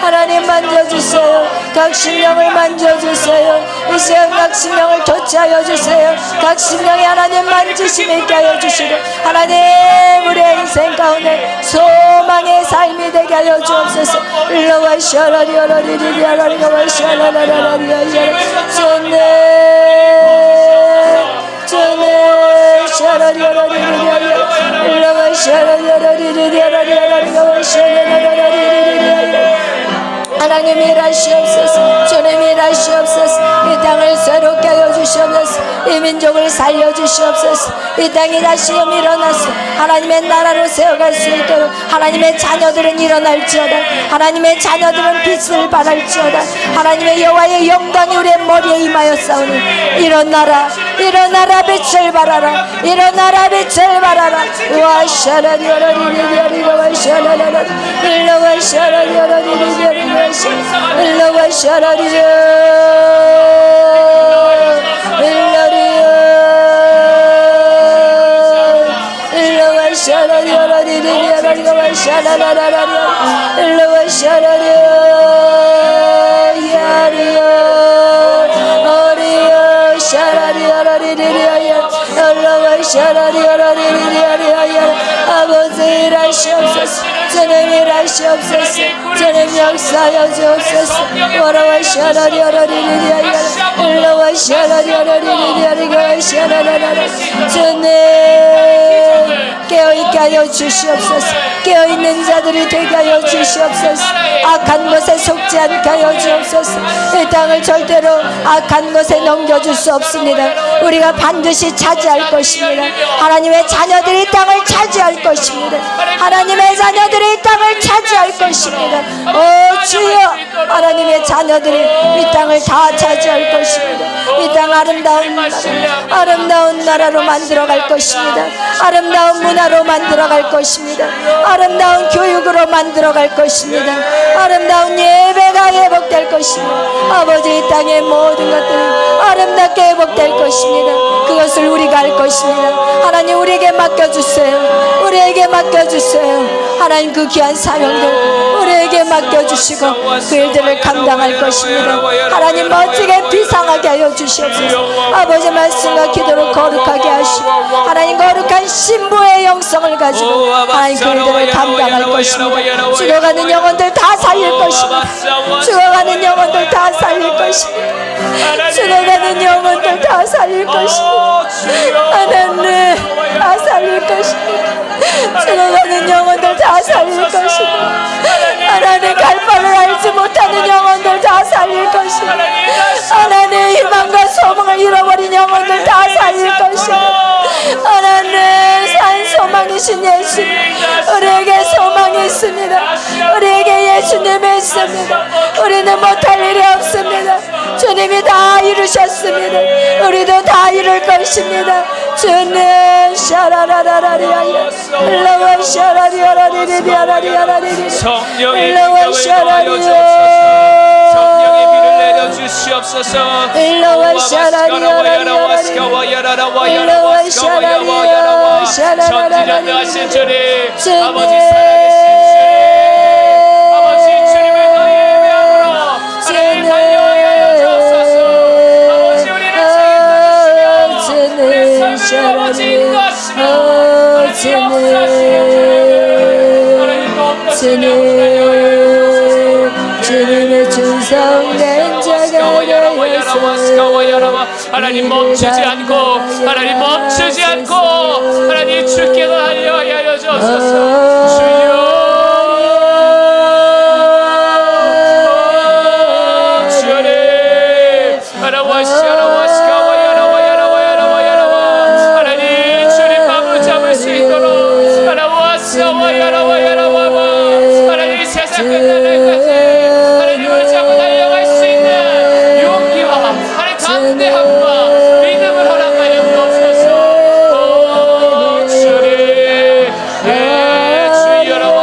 하나님 만져주세요. 각 각 심령을 만져주세요. 이 시간 각 심령을 교체하여 주세요. 각 심령에 하나님 만지심이 있게 하여 주시고 하나님 우리의 인생 가운데 소망의 삶이 되게 하여 주옵소서. 일러와 샤라리아라리리아라리아와 샤라라라리아리아 주네 샤라리아라리리아리아 일러와 샤라리아라리리아라리아라리아와 샤라라라리리아리아 하나님 일하시옵소서. 주님 일하시옵소서. 이 땅을 새롭게 하여 주시옵소서. 이 민족을 살려주시옵소서. 이 땅이 다시금 일어나서 하나님의 나라로 세워갈 수 있도록 하나님의 자녀들은 일어날지어다. 하나님의 자녀들은 빛을 발할지어다. 하나님의 여호와의 영광이 우리의 머리에 임하였사오니 일어나라 일어나라 빛을 발하라 일어나라 빛을 발하라 와샤라리아라리리아리가 와샤라라라 일러와 샤라리아라리리아리가 일러와 샤라리아 일러와 샤라리아라리리아리가 와샤라라라라 일러와 샤라리아 야리아 어리아 샤라리아라리리아야 일러와 샤라리아라리리아리아 아버지 일하시옵소서. 주님 일하시옵소서. 주님 역사하여 주옵소서. 와라와 샤라리아라리리아리아 일러와 샤라리아라리리아리가 샤라라라라 주님 깨어있게 하여 주시옵소서. 깨어있는 자들이 되게 하여 주시옵소서. 악한 것에 속지 않게 하여 주옵소서. 이 땅을 절대로 악한 것에 넘겨줄 수 없습니다. 우리가 반드시 차지할 것입니다. 하나님의 자녀들이 이 땅을 차지할 것입니다. 하나님의 자녀들이 이 땅을 차지할 것입니다. 오 주여 하나님의 자녀들이 이 땅을 다 차지할 것입니다. 이 땅 아름다운 나라로 만들어갈 것입니다. 아름다운 문화로 만들어갈 것입니다. 아름다운 교육으로 만들어갈 것입니다. 아름다운 예배가 회복될 것입니다. 아버지 이 땅의 모든 것들이 아름답게 회복될 것입니다. 그것을 우리가 할 것입니다. 하나님 우리에게 맡겨주세요. 우리에게 맡겨주세요. 하나님 그 귀한 사명들 우리에게 맡겨주시고 그 일들을 감당할 것입니다. 하나님 멋지게 비상하게 하여 주시옵소서. 아버지 말씀과 기도로 거룩하게 하시고 하나님 거룩한 신부의 영성을 가지고 하나님 그 일들을 감당할 것입니다. 죽어가는 영혼들 다 살릴 것입니다. 죽어가는 영혼들 다 살릴 것입니다. 죽어가는 영혼들 다 살릴 것입니다. 하나님 다 살릴 것입니다. 죽어가는 영혼들 다 살릴 것입니다. 하나님 갈 바를 알지 못하는 영혼들 다 살릴 것입니다. 하나님 희망과 소망을 잃어버린 영혼들 다 살릴 것입니다. 하나님 산 소망이신 예수 우리에게 소망이 있습니다. 우리에게 예수님이 있습니다. 우리는 못할 일이 없습니다. 주님이 다 이루셨습니다. 우리도 다 이룰 것입니다. 주님 샤라라라라리아야 일러와 샤라리아라리리아라리아라리 일러와 샤라리아
성령의 비를 내려주시옵소서.
일러와 샤라리아라리아라리 일러와 샤라리아
전지전능 하신 주님
주님
아버지 살아계신 주님 아버지 주님의 너희 예배함으로 하나님 달려오게 하여 주옵소서. 아버지 우리를 책임지시며 우리의 삶을 아버지 인도하시며 하나님 역사하시며 하나님 돕으시며
주님의 충성된 자가 되어서
하나님 멈추지 않고 하나님 멈추지 않고 하나님 주께 달려가게 하여 주옵소서. 주여 주님 하나님 주님 마음을 잡을 수 있도록 하나님 세상 끝날 때까지 하나님을 잡고 달려갈 수 있는 용기와 하나님 담대함과 믿음을 허락하여 주옵소서. 오 주님 주 여러분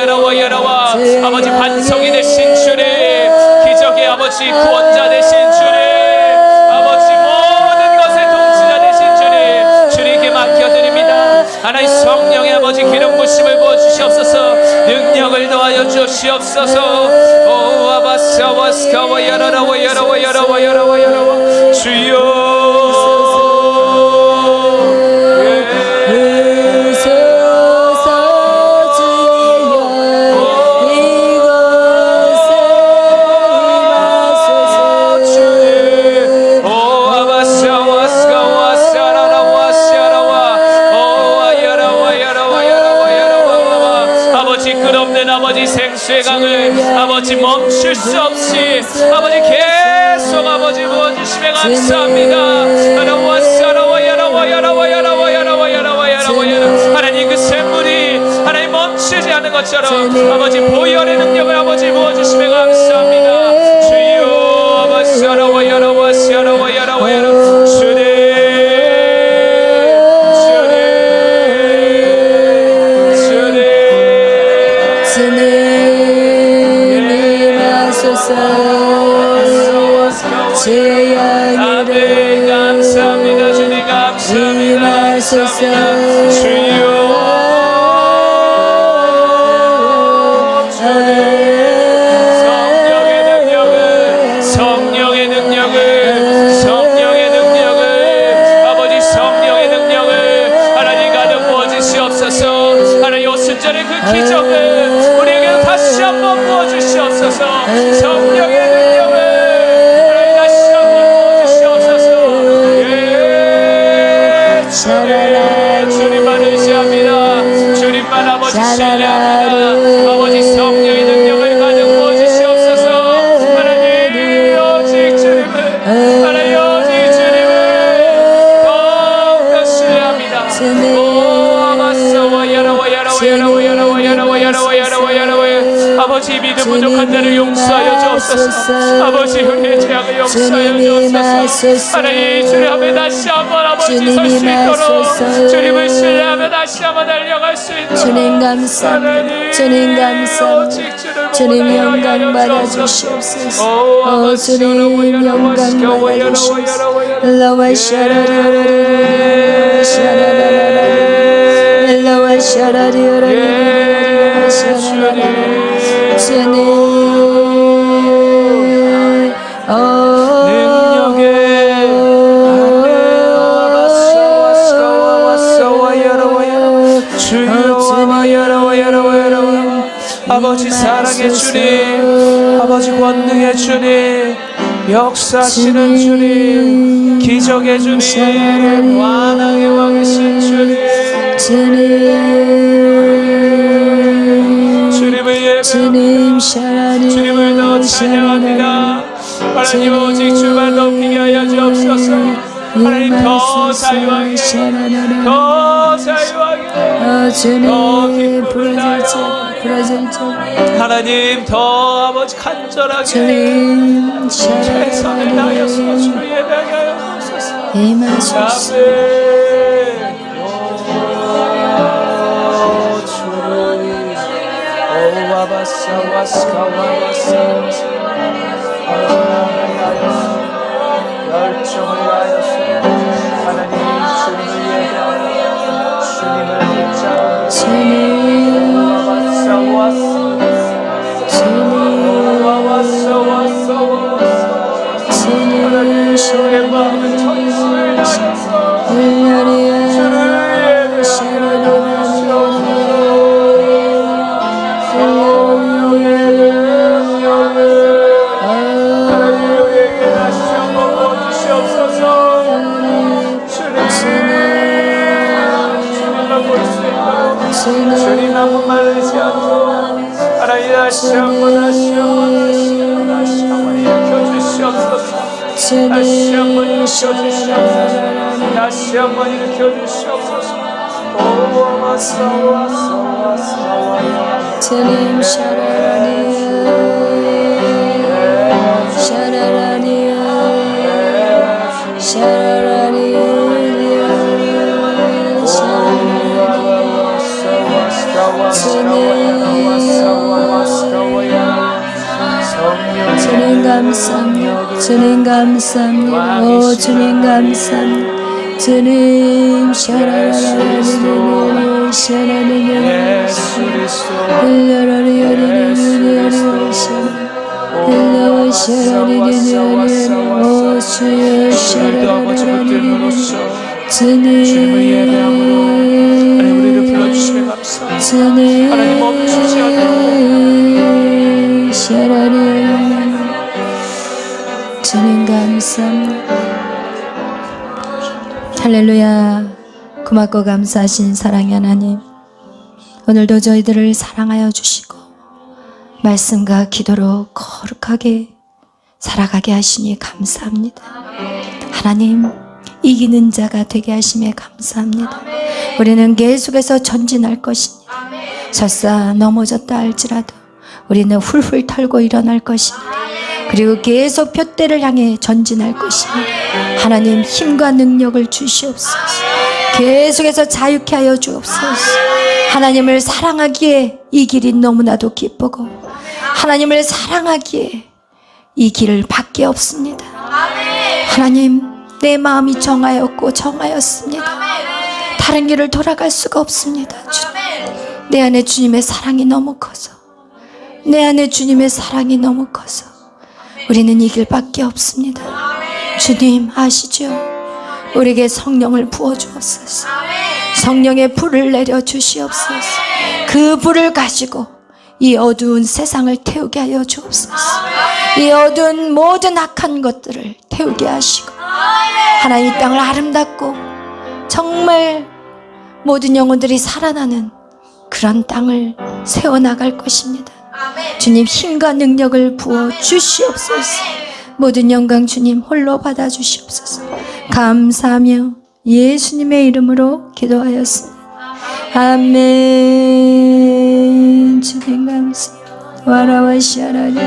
여러와 아버지 반석이 되신 주님, 기적의 아버지 구원자 되신 주님, 아버지 모든 것의 통치자 되신 주님, 주님께 맡겨드립니다. 하나님 성령의 아버지 기름 부심을 부어주시옵소서. 능력을 더하여 주시옵소서. 오 아바사와스카와 여러와 주여. 아버지 생수의 강을 아버지 멈출 수 없이 아버지 계속 아버지 부어주시면 감사합니다. 하나님 그 샘물이 하나님 멈추지 않는 것처럼 아버지 보혈의 능력을 아버지 부어주시면 감사합니다. 주여 아버지 아멘. 감사합니다. 주님 감사합니다. 주여 성령의 능력을 아버지 성령의 능력을 하나님 가득 부어주시옵소서. 하나님 오순절의 그 기적을 우리에게 다시 한번 부어주시옵소서. 성령의 능력을 주님만 의지합니다. 주님만 아버지 신뢰합니다. 아버지 성령의 능력을 가득 부어주시옵소서. 하나님 오직 주님을 하나님 오직 주님을 더욱더 신뢰합니다. 오 아바사와 여러와 아버지 믿음 부족한 자를 용서하여 주옵소서. 아버지 우리의 죄악을 용서하여 주옵소서. 하나님 주님 앞에 다시 한번 아버지 설 수 있도록 주님을 신뢰하며 다시 한번 달려갈 수 있도록
주님 감사합니다. 주님 감사합니다. 주님 영광 받아주시옵소서. 주님 영광 받아주시옵소서. 엘로와 샤라리오라리오라 샤라라라라 엘로와 샤라리오라리오라 샤라라라라 주님
아버지 사랑의 주님, 아버지 권능의 주님, 역사하시는 주님, 기적의 주님, 완왕의 왕이신 주님, 주님을 예배합니다. 주님을 더 찬양합니다. 하나님 오직 주만 높이게 하여 주옵소서. 하나님 더 자유하게, 더 자유하게, 더 기쁨을 다하여 하나님 더 아버지 간절하게 최선을 다하여서 주를 예배하게 하여 주옵소서. 열정을 다하여서 하나님 주님을 예배하여 주님을 붙잡고 주의 마음을 전심을 다하여서 주를 예배하여 주님 한 번만 의지하고 하나님 다시 한번 일으켜 주시옵소서. 다시 한번 일으켜 주시옵소서. 다시 한번 일으켜 주시옵소서. 오 아마사와
주님 샤라라니아 샤라라니아 샤라라니아 주님 주님 감사합니다. 오 주님 감사합니다. 주님 샤라라라라리리리 샤라리리리 샤라리리리 샤라리리리 오 주여 샤라라라리리리
주님을 예배함으로 하나님 우리를 불러주시며 감사합니다.
주님
하나님 멈추지 않도록
샤라리리리 주님 감사합니다. 할렐루야. 고맙고 감사하신 사랑의 하나님, 오늘도 저희들을 사랑하여 주시고 말씀과 기도로 거룩하게 살아가게 하시니 감사합니다. 하나님, 이기는 자가 되게 하심에 감사합니다. 우리는 계속해서 전진할 것입니다. 설사 넘어졌다 할지라도 우리는 훌훌 털고 일어날 것입니다. 그리고 계속 표대를 향해 전진할 것입니다. 하나님, 힘과 능력을 주시옵소서. 계속해서 자유케 하여 주옵소서. 하나님을 사랑하기에 이 길이 너무나도 기쁘고 하나님을 사랑하기에 이 길을 밖에 없습니다. 하나님, 내 마음이 정하였습니다. 다른 길을 돌아갈 수가 없습니다. 내 안에 주님의 사랑이 너무 커서, 내 안에 주님의 사랑이 너무 커서 우리는 이 길밖에 없습니다. 주님 아시죠? 우리에게 성령을 부어주옵소서. 성령의 불을 내려주시옵소서. 그 불을 가지고 이 어두운 세상을 태우게 하여 주옵소서. 이 어두운 모든 악한 것들을 태우게 하시고 하나님, 이 땅을 아름답고 정말 모든 영혼들이 살아나는 그런 땅을 세워나갈 것입니다. 주님, 힘과 능력을 부어 주시옵소서. 모든 영광 주님 홀로 받아 주시옵소서. 감사하며 예수님의 이름으로 기도하였습니다. 아멘. 주님 감사합니다. 와라와시아라니.